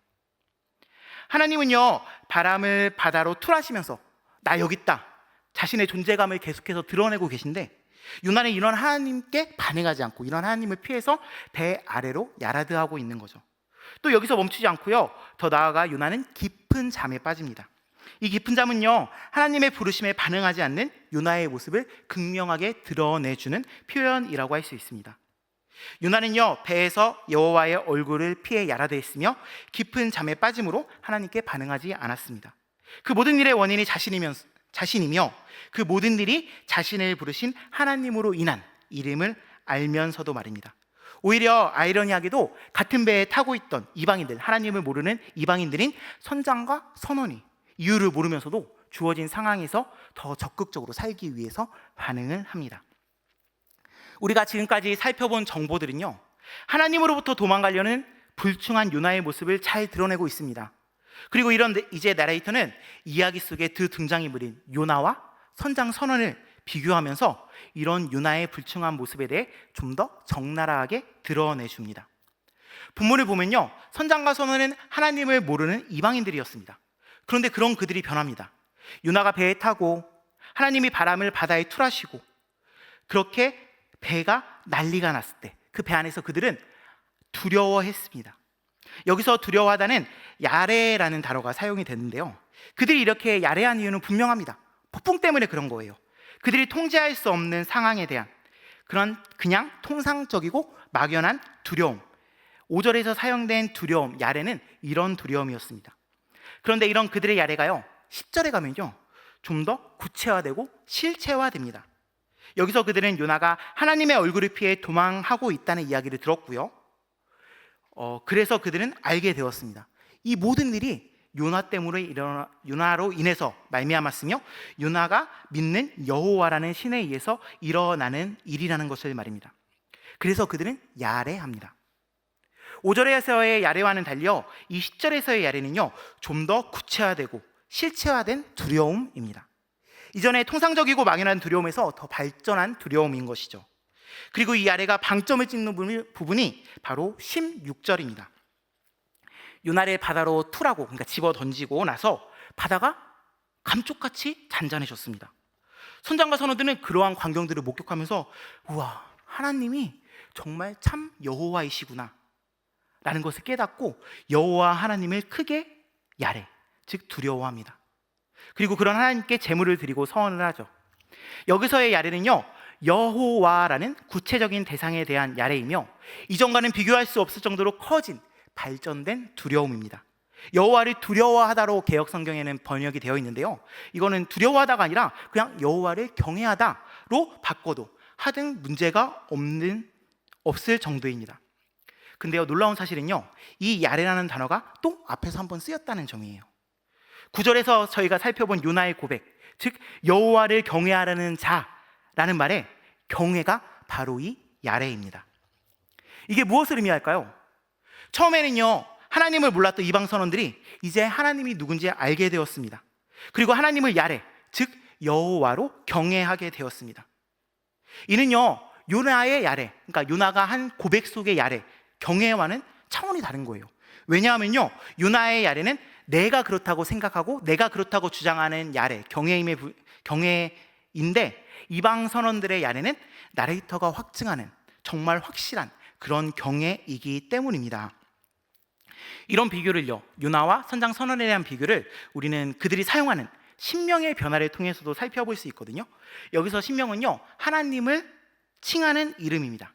하나님은요, 바람을 바다로 툴하시면서 나 여기 있다, 자신의 존재감을 계속해서 드러내고 계신데, 요나는 이런 하나님께 반응하지 않고 이런 하나님을 피해서 배 아래로 야라드하고 있는 거죠. 또 여기서 멈추지 않고요, 더 나아가 요나는 깊은 잠에 빠집니다. 이 깊은 잠은요, 하나님의 부르심에 반응하지 않는 요나의 모습을 극명하게 드러내주는 표현이라고 할 수 있습니다. 요나는요, 배에서 여호와의 얼굴을 피해 야라드했으며 깊은 잠에 빠짐으로 하나님께 반응하지 않았습니다. 그 모든 일의 원인이 자신이며 그 모든 일이 자신을 부르신 하나님으로 인한 이름을 알면서도 말입니다. 오히려 아이러니하게도 같은 배에 타고 있던 이방인들, 하나님을 모르는 이방인들인 선장과 선원이 이유를 모르면서도 주어진 상황에서 더 적극적으로 살기 위해서 반응을 합니다. 우리가 지금까지 살펴본 정보들은요, 하나님으로부터 도망가려는 불충한 요나의 모습을 잘 드러내고 있습니다. 그리고 이제 나레이터는 이야기 속의 두 등장인물인 요나와 선장 선원을 비교하면서 이런 요나의 불충한 모습에 대해 좀 더 적나라하게 드러내줍니다. 본문을 보면요, 선장과 선원은 하나님을 모르는 이방인들이었습니다. 그런데 그런 그들이 변합니다. 요나가 배에 타고 하나님이 바람을 바다에 툴하시고 그렇게 배가 난리가 났을 때 그 배 안에서 그들은 두려워했습니다. 여기서 두려워하다는 야레라는 단어가 사용이 되는데요, 그들이 이렇게 야레한 이유는 분명합니다. 폭풍 때문에 그런 거예요. 그들이 통제할 수 없는 상황에 대한 그냥 통상적이고 막연한 두려움, 5절에서 사용된 두려움, 야레는 이런 두려움이었습니다. 그런데 이런 그들의 야레가요, 10절에 가면요, 좀 더 구체화되고 실체화됩니다. 여기서 그들은 요나가 하나님의 얼굴을 피해 도망하고 있다는 이야기를 들었고요, 그래서 그들은 알게 되었습니다. 이 모든 일이 요나로 인해서 말미암았으며 요나가 믿는 여호와라는 신에 의해서 일어나는 일이라는 것을 말입니다. 그래서 그들은 야레합니다. 5절에서의 야레와는 달려 이 10절에서의 야레는요, 좀 더 구체화되고 실체화된 두려움입니다. 이전에 통상적이고 막연한 두려움에서 더 발전한 두려움인 것이죠. 그리고 이 야레가 방점을 찍는 부분이 바로 16절입니다. 요나를 바다로 투라고, 그러니까 집어 던지고 나서 바다가 감쪽같이 잔잔해졌습니다. 선장과 선원들은 그러한 광경들을 목격하면서 우와, 하나님이 정말 참 여호와이시구나 라는 것을 깨닫고 여호와 하나님을 크게 야레, 즉 두려워합니다. 그리고 그런 하나님께 제물을 드리고 서원을 하죠. 여기서의 야레는요, 여호와라는 구체적인 대상에 대한 야레이며 이전과는 비교할 수 없을 정도로 커진 발전된 두려움입니다. 여호와를 두려워하다로 개역 성경에는 번역이 되어 있는데요, 이거는 두려워하다가 아니라 그냥 여호와를 경외하다로 바꿔도 하등 문제가 없을 정도입니다. 근데요, 놀라운 사실은요, 이 야레라는 단어가 또 앞에서 한번 쓰였다는 점이에요. 9절에서 저희가 살펴본 요나의 고백, 즉 여호와를 경외하라는 자라는 말에 경외가 바로 이 야레입니다. 이게 무엇을 의미할까요? 처음에는요, 하나님을 몰랐던 이방 선원들이 이제 하나님이 누군지 알게 되었습니다. 그리고 하나님을 야레, 즉 여호와로 경외하게 되었습니다. 이는요, 요나의 야레, 그러니까 요나가 한 고백 속의 야레, 경외와는 차원이 다른 거예요. 왜냐하면요, 요나의 야레는 내가 그렇다고 생각하고 내가 그렇다고 주장하는 야레, 경외인데, 이방 선원들의 야레는 나레이터가 확증하는 정말 확실한 그런 경외이기 때문입니다. 이런 비교를요, 요나와 선장 선원에 대한 비교를 우리는 그들이 사용하는 신명의 변화를 통해서도 살펴볼 수 있거든요. 여기서 신명은요, 하나님을 칭하는 이름입니다.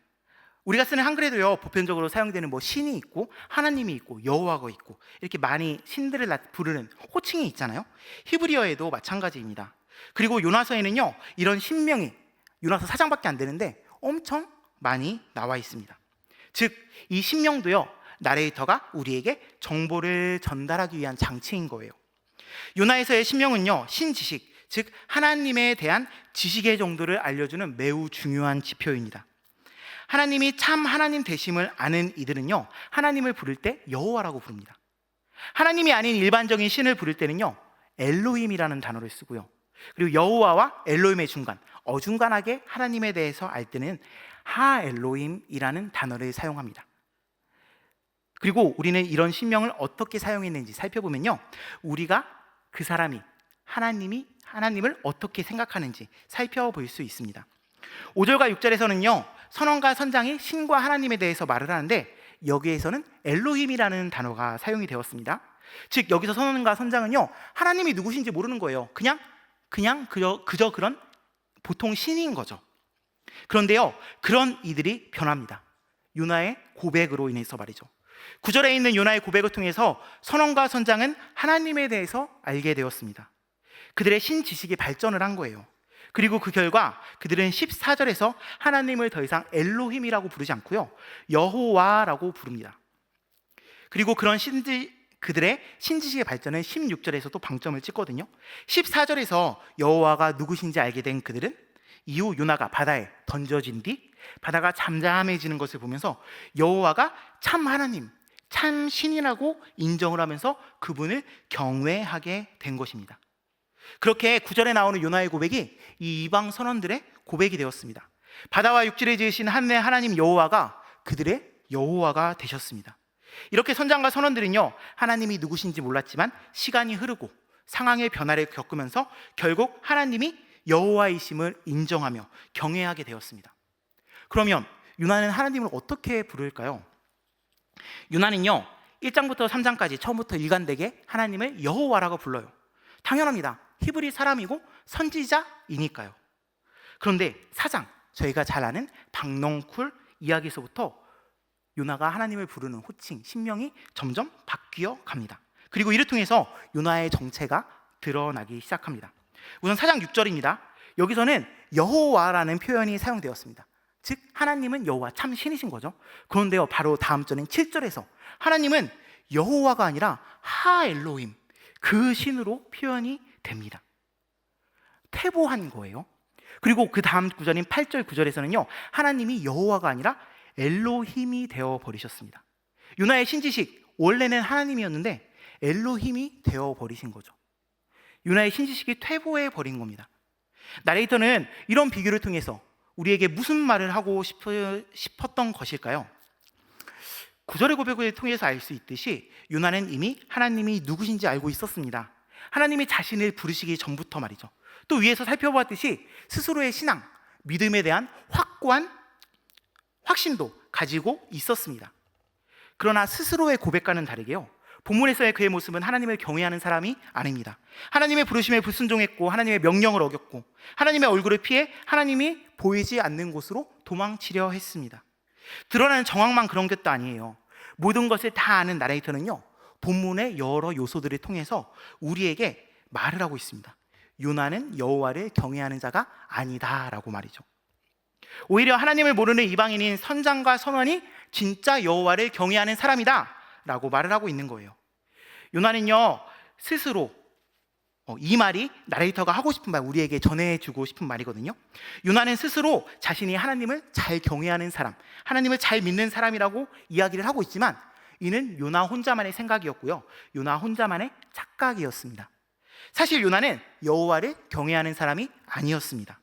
우리가 쓰는 한글에도요, 보편적으로 사용되는 뭐 신이 있고 하나님이 있고 여호와가 있고 이렇게 많이 신들을 부르는 호칭이 있잖아요. 히브리어에도 마찬가지입니다. 그리고 요나서에는요, 이런 신명이 요나서 4장밖에 안 되는데 엄청 많이 나와 있습니다. 즉, 이 신명도요, 나레이터가 우리에게 정보를 전달하기 위한 장치인 거예요. 요나에서의 신명은요, 신지식, 즉 하나님에 대한 지식의 정도를 알려주는 매우 중요한 지표입니다. 하나님이 참 하나님 되심을 아는 이들은요, 하나님을 부를 때 여호와라고 부릅니다. 하나님이 아닌 일반적인 신을 부를 때는요, 엘로힘이라는 단어를 쓰고요. 그리고 여호와와 엘로힘의 중간, 어중간하게 하나님에 대해서 알 때는 하엘로힘이라는 단어를 사용합니다. 그리고 우리는 이런 신명을 어떻게 사용했는지 살펴보면요, 우리가 그 사람이 하나님을 어떻게 생각하는지 살펴볼 수 있습니다. 5절과 6절에서는요, 선원과 선장이 신과 하나님에 대해서 말을 하는데 여기에서는 엘로힘이라는 단어가 사용이 되었습니다. 즉, 여기서 선원과 선장은요, 하나님이 누구신지 모르는 거예요. 그저 그런 보통 신인 거죠. 그런데요, 그런 이들이 변합니다. 요나의 고백으로 인해서 말이죠. 9절에 있는 요나의 고백을 통해서 선원과 선장은 하나님에 대해서 알게 되었습니다. 그들의 신지식이 발전을 한 거예요. 그리고 그 결과 그들은 14절에서 하나님을 더 이상 엘로힘이라고 부르지 않고요, 여호와라고 부릅니다. 그리고 그들의 신지식의 발전은 16절에서도 방점을 찍거든요. 14절에서 여호와가 누구신지 알게 된 그들은 이후 요나가 바다에 던져진 뒤 바다가 잠잠해지는 것을 보면서 여호와가 참 하나님, 참 신이라고 인정을 하면서 그분을 경외하게 된 것입니다. 그렇게 9절에 나오는 요나의 고백이 이 이방 선원들의 고백이 되었습니다. 바다와 육지를 지으신 하나님 여호와가 그들의 여호와가 되셨습니다. 이렇게 선장과 선원들은요, 하나님이 누구신지 몰랐지만 시간이 흐르고 상황의 변화를 겪으면서 결국 하나님이 여호와이심을 인정하며 경외하게 되었습니다. 그러면 요나는 하나님을 어떻게 부를까요? 요나는요, 1장부터 3장까지 처음부터 일관되게 하나님을 여호와라고 불러요. 당연합니다. 히브리 사람이고 선지자이니까요. 그런데 4장, 저희가 잘 아는 박넝쿨 이야기에서부터 요나가 하나님을 부르는 호칭, 신명이 점점 바뀌어 갑니다. 그리고 이를 통해서 요나의 정체가 드러나기 시작합니다. 우선 4장 6절입니다. 여기서는 여호와라는 표현이 사용되었습니다. 즉 하나님은 여호와, 참 신이신 거죠. 그런데요, 바로 다음 절인 7절에서 하나님은 여호와가 아니라 하엘로힘, 그 신으로 표현이 됩니다. 퇴보한 거예요. 그리고 그 다음 구절인 8절 9절에서는요, 하나님이 여호와가 아니라 엘로힘이 되어버리셨습니다. 요나의 신지식, 원래는 하나님이었는데 엘로힘이 되어버리신 거죠. 요나의 신지식이 퇴보해버린 겁니다. 나레이터는 이런 비교를 통해서 우리에게 무슨 말을 하고 싶었던 것일까요? 9절의 고백을 통해서 알 수 있듯이 요나는 이미 하나님이 누구신지 알고 있었습니다. 하나님이 자신을 부르시기 전부터 말이죠. 또 위에서 살펴보았듯이 스스로의 신앙, 믿음에 대한 확고한 확신도 가지고 있었습니다. 그러나 스스로의 고백과는 다르게요, 본문에서의 그의 모습은 하나님을 경외하는 사람이 아닙니다. 하나님의 부르심에 불순종했고 하나님의 명령을 어겼고 하나님의 얼굴을 피해 하나님이 보이지 않는 곳으로 도망치려 했습니다. 드러나는 정황만 그런 것도 아니에요. 모든 것을 다 아는 나레이터는요, 본문의 여러 요소들을 통해서 우리에게 말을 하고 있습니다. 요나는 여호와를 경외하는 자가 아니다라고 말이죠. 오히려 하나님을 모르는 이방인인 선장과 선원이 진짜 여호와를 경외하는 사람이다 라고 말을 하고 있는 거예요. 요나는요, 스스로 이 말이 나레이터가 하고 싶은 말, 우리에게 전해주고 싶은 말이거든요. 요나는 스스로 자신이 하나님을 잘 경외하는 사람, 하나님을 잘 믿는 사람이라고 이야기를 하고 있지만 이는 요나 혼자만의 생각이었고요, 요나 혼자만의 착각이었습니다. 사실 요나는 여호와를 경외하는 사람이 아니었습니다.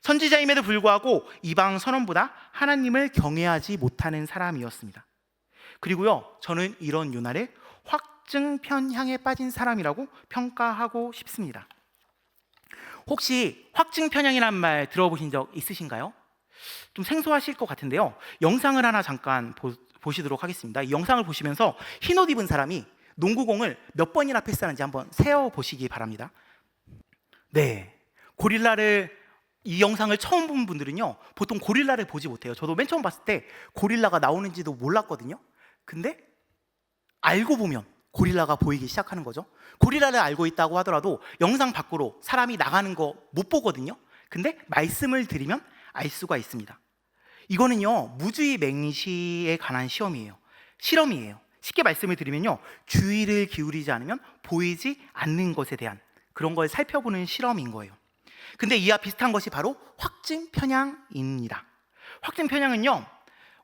선지자임에도 불구하고 이방 선원보다 하나님을 경외하지 못하는 사람이었습니다. 그리고요, 저는 이런 요나를 확증 편향에 빠진 사람이라고 평가하고 싶습니다. 혹시 확증 편향이라는 말 들어보신 적 있으신가요? 좀 생소하실 것 같은데요, 영상을 하나 잠깐 보시도록 하겠습니다. 이 영상을 보시면서 흰옷 입은 사람이 농구공을 몇 번이나 패스하는지 한번 세어보시기 바랍니다. 네, 이 영상을 처음 본 분들은요, 보통 고릴라를 보지 못해요. 저도 맨 처음 봤을 때 고릴라가 나오는지도 몰랐거든요. 근데 알고 보면 고릴라가 보이기 시작하는 거죠. 고릴라를 알고 있다고 하더라도 영상 밖으로 사람이 나가는 거 못 보거든요. 근데 말씀을 드리면 알 수가 있습니다. 이거는요, 무주의 맹시에 관한 실험이에요. 쉽게 말씀을 드리면요, 주의를 기울이지 않으면 보이지 않는 것에 대한 그런 걸 살펴보는 실험인 거예요. 근데 이와 비슷한 것이 바로 확증 편향입니다. 확증 편향은요,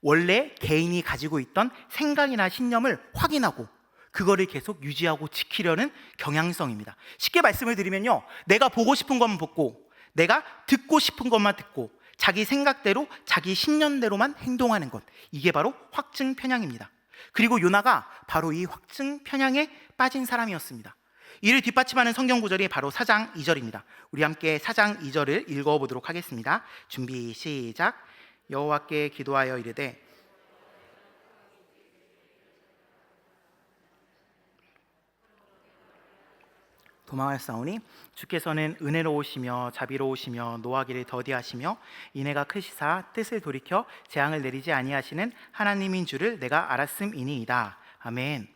원래 개인이 가지고 있던 생각이나 신념을 확인하고 그거를 계속 유지하고 지키려는 경향성입니다. 쉽게 말씀을 드리면요, 내가 보고 싶은 것만 보고 내가 듣고 싶은 것만 듣고 자기 생각대로 자기 신념대로만 행동하는 것, 이게 바로 확증 편향입니다. 그리고 요나가 바로 이 확증 편향에 빠진 사람이었습니다. 이를 뒷받침하는 성경 구절이 바로 4장 2절입니다. 우리 함께 4장 2절을 읽어보도록 하겠습니다. 준비 시작. 여호와께 기도하여 이르되 도망하였사오니 주께서는 은혜로우시며 자비로우시며 노하기를 더디하시며 인애가 크시사 뜻을 돌이켜 재앙을 내리지 아니하시는 하나님인 줄을 내가 알았음이니이다. 아멘.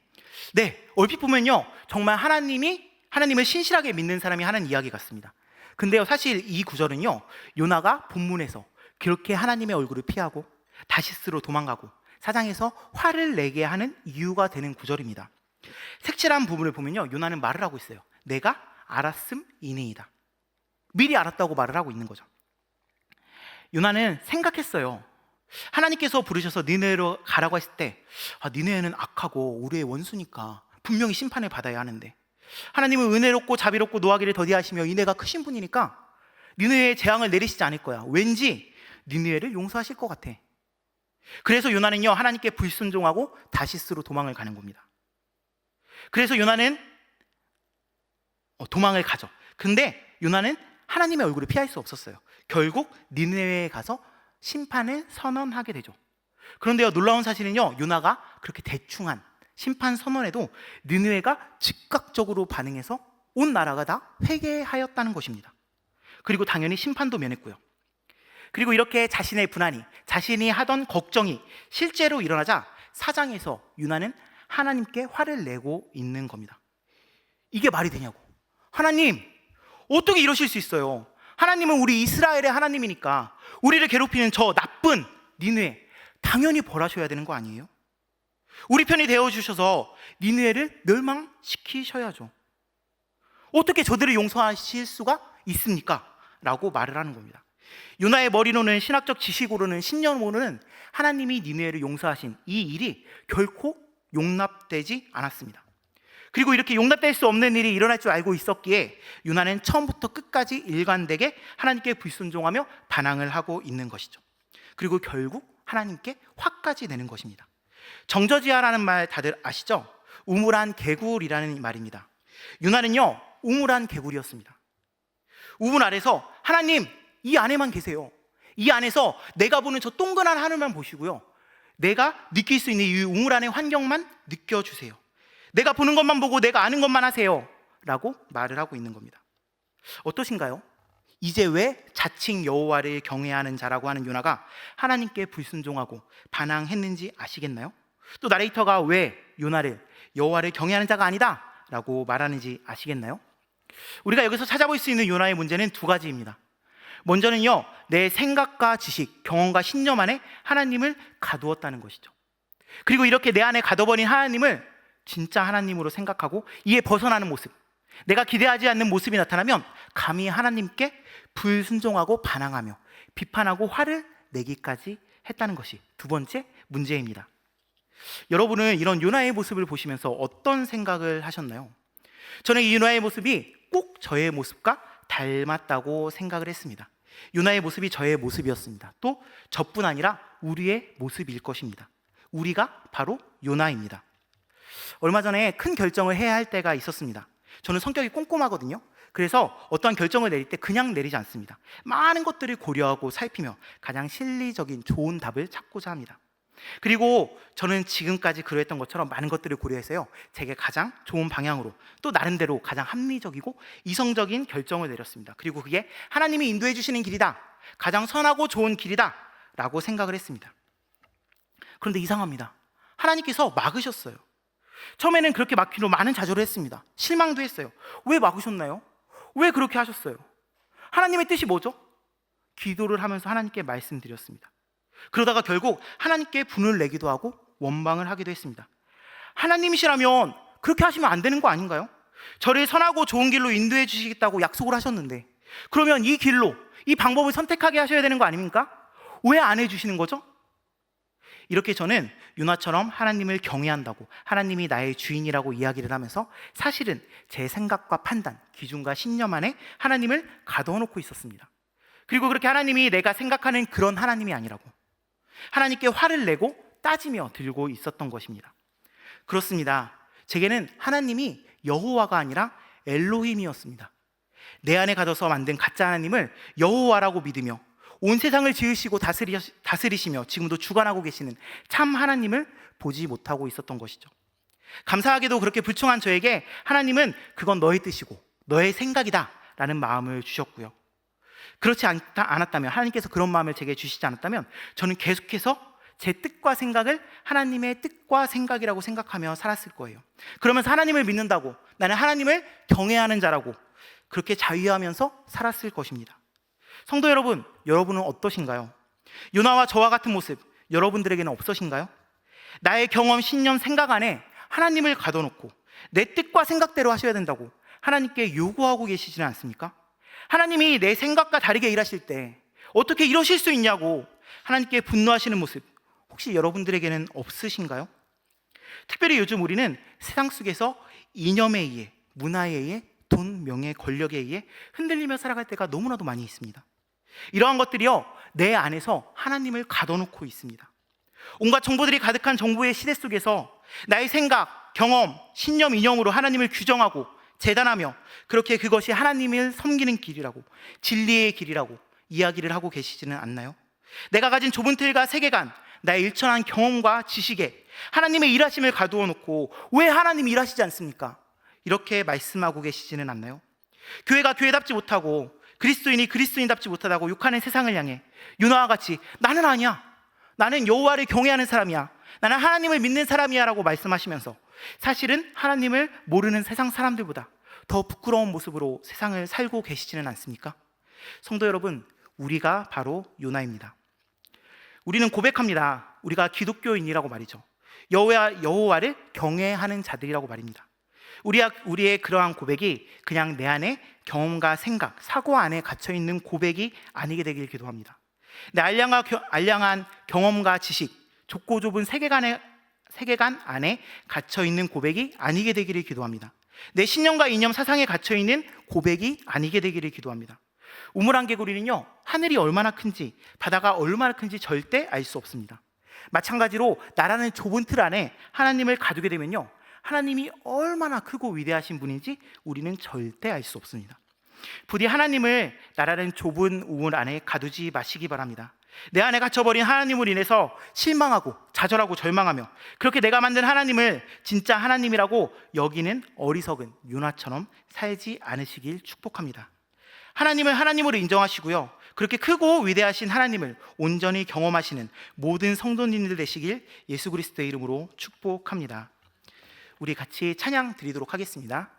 네, 얼핏 보면요, 정말 하나님을 신실하게 믿는 사람이 하는 이야기 같습니다. 근데요, 사실 이 구절은요, 요나가 본문에서 그렇게 하나님의 얼굴을 피하고 다시스로 도망가고 사장에서 화를 내게 하는 이유가 되는 구절입니다. 색칠한 부분을 보면요, 요나는 말을 하고 있어요. 내가 알았음이니이다. 미리 알았다고 말을 하고 있는 거죠. 요나는 생각했어요. 하나님께서 부르셔서 니느웨로 가라고 했을 때, 니느웨는 악하고 우리의 원수니까 분명히 심판을 받아야 하는데, 하나님은 은혜롭고 자비롭고 노하기를 더디하시며 인애가 크신 분이니까 니느웨에 재앙을 내리시지 않을 거야. 왠지 니느웨를 용서하실 것 같아. 그래서 요나는요, 하나님께 불순종하고 다시스로 도망을 가는 겁니다. 그래서 요나는 도망을 가죠. 근데 요나는 하나님의 얼굴을 피할 수 없었어요. 결국 니느웨에 가서 심판을 선언하게 되죠. 그런데요, 놀라운 사실은요, 요나가 그렇게 대충한 심판 선언에도 니느웨가 즉각적으로 반응해서 온 나라가 다 회개하였다는 것입니다. 그리고 당연히 심판도 면했고요. 그리고 이렇게 자신의 불안이, 자신이 하던 걱정이 실제로 일어나자 사장에서 요나는 하나님께 화를 내고 있는 겁니다. 이게 말이 되냐고. 하나님, 어떻게 이러실 수 있어요? 하나님은 우리 이스라엘의 하나님이니까 우리를 괴롭히는 저 나쁜 니느웨 당연히 벌하셔야 되는 거 아니에요? 우리 편이 되어주셔서 니느웨를 멸망시키셔야죠. 어떻게 저들을 용서하실 수가 있습니까? 라고 말을 하는 겁니다. 요나의 머리로는, 신학적 지식으로는, 신념으로는 하나님이 니느웨를 용서하신 이 일이 결코 용납되지 않았습니다. 그리고 이렇게 용납될 수 없는 일이 일어날 줄 알고 있었기에 요나는 처음부터 끝까지 일관되게 하나님께 불순종하며 반항을 하고 있는 것이죠. 그리고 결국 하나님께 화까지 내는 것입니다. 정저지하라는 말 다들 아시죠? 우물한 개굴이라는 말입니다. 요나는요, 우물한 개굴이었습니다. 우물 아래서 하나님, 이 안에만 계세요. 이 안에서 내가 보는 저 동그란 하늘만 보시고요, 내가 느낄 수 있는 이 우물 안의 환경만 느껴주세요. 내가 보는 것만 보고 내가 아는 것만 하세요 라고 말을 하고 있는 겁니다. 어떠신가요? 이제 왜 자칭 여호와를 경외하는 자라고 하는 요나가 하나님께 불순종하고 반항했는지 아시겠나요? 또 나레이터가 왜 요나를 여호와를 경외하는 자가 아니다 라고 말하는지 아시겠나요? 우리가 여기서 찾아볼 수 있는 요나의 문제는 두 가지입니다. 먼저는요, 내 생각과 지식, 경험과 신념 안에 하나님을 가두었다는 것이죠. 그리고 이렇게 내 안에 가둬버린 하나님을 진짜 하나님으로 생각하고 이에 벗어나는 모습, 내가 기대하지 않는 모습이 나타나면 감히 하나님께 불순종하고 반항하며 비판하고 화를 내기까지 했다는 것이 두 번째 문제입니다. 여러분은 이런 요나의 모습을 보시면서 어떤 생각을 하셨나요? 저는 이 요나의 모습이 꼭 저의 모습과 닮았다고 생각을 했습니다. 요나의 모습이 저의 모습이었습니다. 또 저뿐 아니라 우리의 모습일 것입니다. 우리가 바로 요나입니다. 얼마 전에 큰 결정을 해야 할 때가 있었습니다. 저는 성격이 꼼꼼하거든요. 그래서 어떠한 결정을 내릴 때 그냥 내리지 않습니다. 많은 것들을 고려하고 살피며 가장 실리적인 좋은 답을 찾고자 합니다. 그리고 저는 지금까지 그랬던 것처럼 많은 것들을 고려해서요, 제게 가장 좋은 방향으로, 또 나름대로 가장 합리적이고 이성적인 결정을 내렸습니다. 그리고 그게 하나님이 인도해 주시는 길이다, 가장 선하고 좋은 길이다 라고 생각을 했습니다. 그런데 이상합니다. 하나님께서 막으셨어요. 처음에는 그렇게 막히로 많은 자조를 했습니다. 실망도 했어요. 왜 막으셨나요? 왜 그렇게 하셨어요? 하나님의 뜻이 뭐죠? 기도를 하면서 하나님께 말씀드렸습니다. 그러다가 결국 하나님께 분을 내기도 하고 원망을 하기도 했습니다. 하나님이시라면 그렇게 하시면 안 되는 거 아닌가요? 저를 선하고 좋은 길로 인도해 주시겠다고 약속을 하셨는데, 그러면 이 길로, 이 방법을 선택하게 하셔야 되는 거 아닙니까? 왜 안 해주시는 거죠? 이렇게 저는 유나처럼 하나님을 경외한다고, 하나님이 나의 주인이라고 이야기를 하면서 사실은 제 생각과 판단, 기준과 신념 안에 하나님을 가둬놓고 있었습니다. 그리고 그렇게 하나님이 내가 생각하는 그런 하나님이 아니라고 하나님께 화를 내고 따지며 들고 있었던 것입니다. 그렇습니다. 제게는 하나님이 여호와가 아니라 엘로힘이었습니다. 내 안에 가둬서 만든 가짜 하나님을 여호와라고 믿으며 온 세상을 지으시고 다스리시며 지금도 주관하고 계시는 참 하나님을 보지 못하고 있었던 것이죠. 감사하게도 그렇게 불충한 저에게 하나님은 그건 너의 뜻이고 너의 생각이다 라는 마음을 주셨고요. 그렇지 않았다면, 하나님께서 그런 마음을 제게 주시지 않았다면 저는 계속해서 제 뜻과 생각을 하나님의 뜻과 생각이라고 생각하며 살았을 거예요. 그러면서 하나님을 믿는다고, 나는 하나님을 경외하는 자라고 그렇게 자유하면서 살았을 것입니다. 성도 여러분, 여러분은 어떠신가요? 요나와 저와 같은 모습 여러분들에게는 없으신가요? 나의 경험, 신념, 생각 안에 하나님을 가둬놓고 내 뜻과 생각대로 하셔야 된다고 하나님께 요구하고 계시지는 않습니까? 하나님이 내 생각과 다르게 일하실 때 어떻게 이러실 수 있냐고 하나님께 분노하시는 모습 혹시 여러분들에게는 없으신가요? 특별히 요즘 우리는 세상 속에서 이념에 의해, 문화에 의해, 돈, 명예, 권력에 의해 흔들리며 살아갈 때가 너무나도 많이 있습니다. 이러한 것들이요, 내 안에서 하나님을 가둬놓고 있습니다. 온갖 정보들이 가득한 정보의 시대 속에서 나의 생각, 경험, 신념, 이념으로 하나님을 규정하고 재단하며 그렇게 그것이 하나님을 섬기는 길이라고, 진리의 길이라고 이야기를 하고 계시지는 않나요? 내가 가진 좁은 틀과 세계관, 나의 일천한 경험과 지식에 하나님의 일하심을 가두어 놓고 왜 하나님이 일하시지 않습니까? 이렇게 말씀하고 계시지는 않나요? 교회가 교회답지 못하고 그리스도인이 그리스도인답지 못하다고 욕하는 세상을 향해 요나와 같이 나는 아니야, 나는 여호와를 경외하는 사람이야, 나는 하나님을 믿는 사람이야 라고 말씀하시면서 사실은 하나님을 모르는 세상 사람들보다 더 부끄러운 모습으로 세상을 살고 계시지는 않습니까? 성도 여러분, 우리가 바로 요나입니다. 우리는 고백합니다. 우리가 기독교인이라고 말이죠. 여호와를 경외하는 자들이라고 말입니다. 우리의 그러한 고백이 그냥 내 안에 경험과 생각, 사고 안에 갇혀있는 고백이 아니게 되길 기도합니다. 내 알량한 경험과 지식, 좁고 좁은 세계관 안에 갇혀있는 고백이 아니게 되기를 기도합니다. 내 신념과 이념, 사상에 갇혀있는 고백이 아니게 되기를 기도합니다. 우물 한 개구리는요, 하늘이 얼마나 큰지, 바다가 얼마나 큰지 절대 알 수 없습니다. 마찬가지로 나라는 좁은 틀 안에 하나님을 가두게 되면요, 하나님이 얼마나 크고 위대하신 분인지 우리는 절대 알 수 없습니다. 부디 하나님을 나라는 좁은 우물 안에 가두지 마시기 바랍니다. 내 안에 갇혀버린 하나님을 인해서 실망하고 좌절하고 절망하며 그렇게 내가 만든 하나님을 진짜 하나님이라고 여기는 어리석은 요나처럼 살지 않으시길 축복합니다. 하나님을 하나님으로 인정하시고요, 그렇게 크고 위대하신 하나님을 온전히 경험하시는 모든 성도님들 되시길 예수 그리스도의 이름으로 축복합니다. 우리 같이 찬양 드리도록 하겠습니다.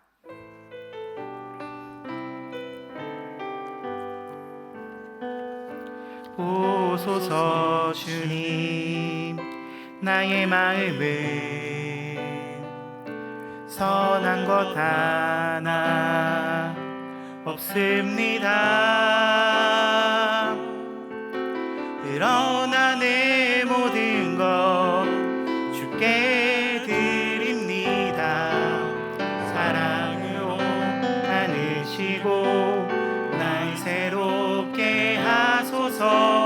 보소서 주님, 나의 마음은 선한 것 하나 없습니다. 그러나 내 모든 것 주께 드립니다. 사랑으로 안으시고 날 새롭게 하소서.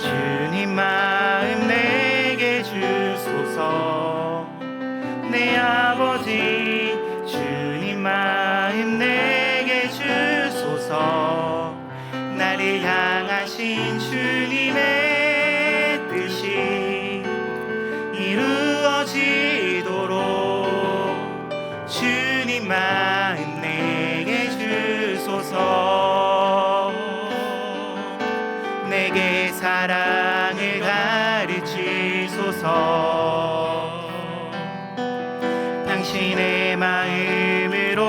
주님 마음 내게 주소서. 내 아버지 주님 마음 내게 주소서. 나를 향하신 주님의 주소서. 당신의 마음으로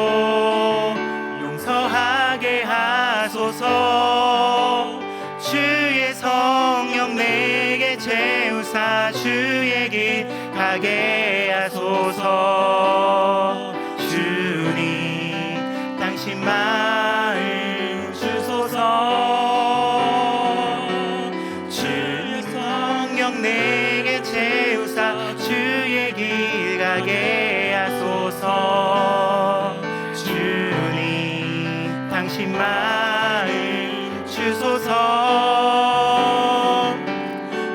용서하게 하소서. 주의 성령 내게 채우사 주의 길 가게 하소서. 주님 당신 마음 주소서. 주의 성령 내게 채우사 주의 길 가게 하소서. 주님 당신 마음 주소서.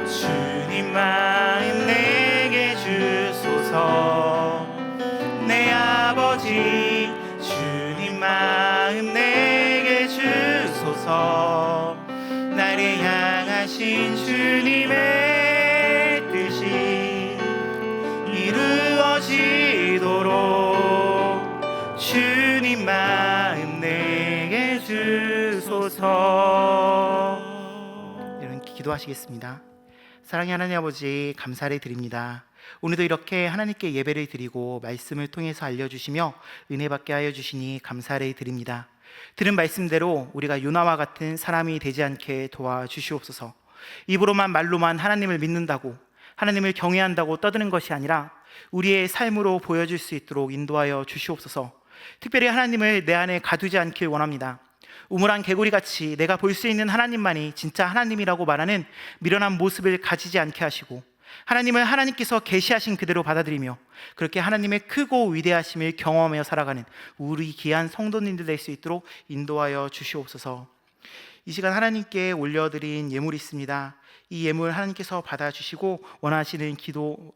주님 마음 내게 주소서. 내 아버지 주님 마음 내게 주소서. 나를 향하신 주님의 뜻이 이루어지도록 주님 마음 내게 주소서. 여러분 기도하시겠습니다. 사랑의 하나님 아버지, 감사를 드립니다. 오늘도 이렇게 하나님께 예배를 드리고 말씀을 통해서 알려주시며 은혜 받게 하여 주시니 감사를 드립니다. 들은 말씀대로 우리가 요나와 같은 사람이 되지 않게 도와주시옵소서. 입으로만 말로만 하나님을 믿는다고, 하나님을 경외한다고 떠드는 것이 아니라 우리의 삶으로 보여줄 수 있도록 인도하여 주시옵소서. 특별히 하나님을 내 안에 가두지 않길 원합니다. 우물한 개구리같이 내가 볼 수 있는 하나님만이 진짜 하나님이라고 말하는 미련한 모습을 가지지 않게 하시고, 하나님을 하나님께서 계시하신 그대로 받아들이며 그렇게 하나님의 크고 위대하심을 경험하며 살아가는 우리 귀한 성도님들 될 수 있도록 인도하여 주시옵소서. 이 시간 하나님께 올려드린 예물이 있습니다. 이 예물 하나님께서 받아주시고 원하는 기도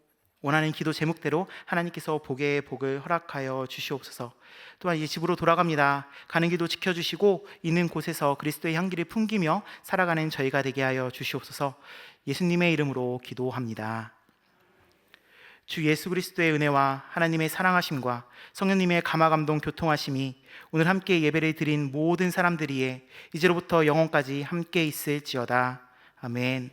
제목대로 하나님께서 복의 복을 허락하여 주시옵소서. 또한 이제 집으로 돌아갑니다. 가는 길도 지켜주시고 있는 곳에서 그리스도의 향기를 풍기며 살아가는 저희가 되게 하여 주시옵소서. 예수님의 이름으로 기도합니다. 주 예수 그리스도의 은혜와 하나님의 사랑하심과 성령님의 감화감동 교통하심이 오늘 함께 예배를 드린 모든 사람들 위에 이제로부터 영원까지 함께 있을지어다. 아멘.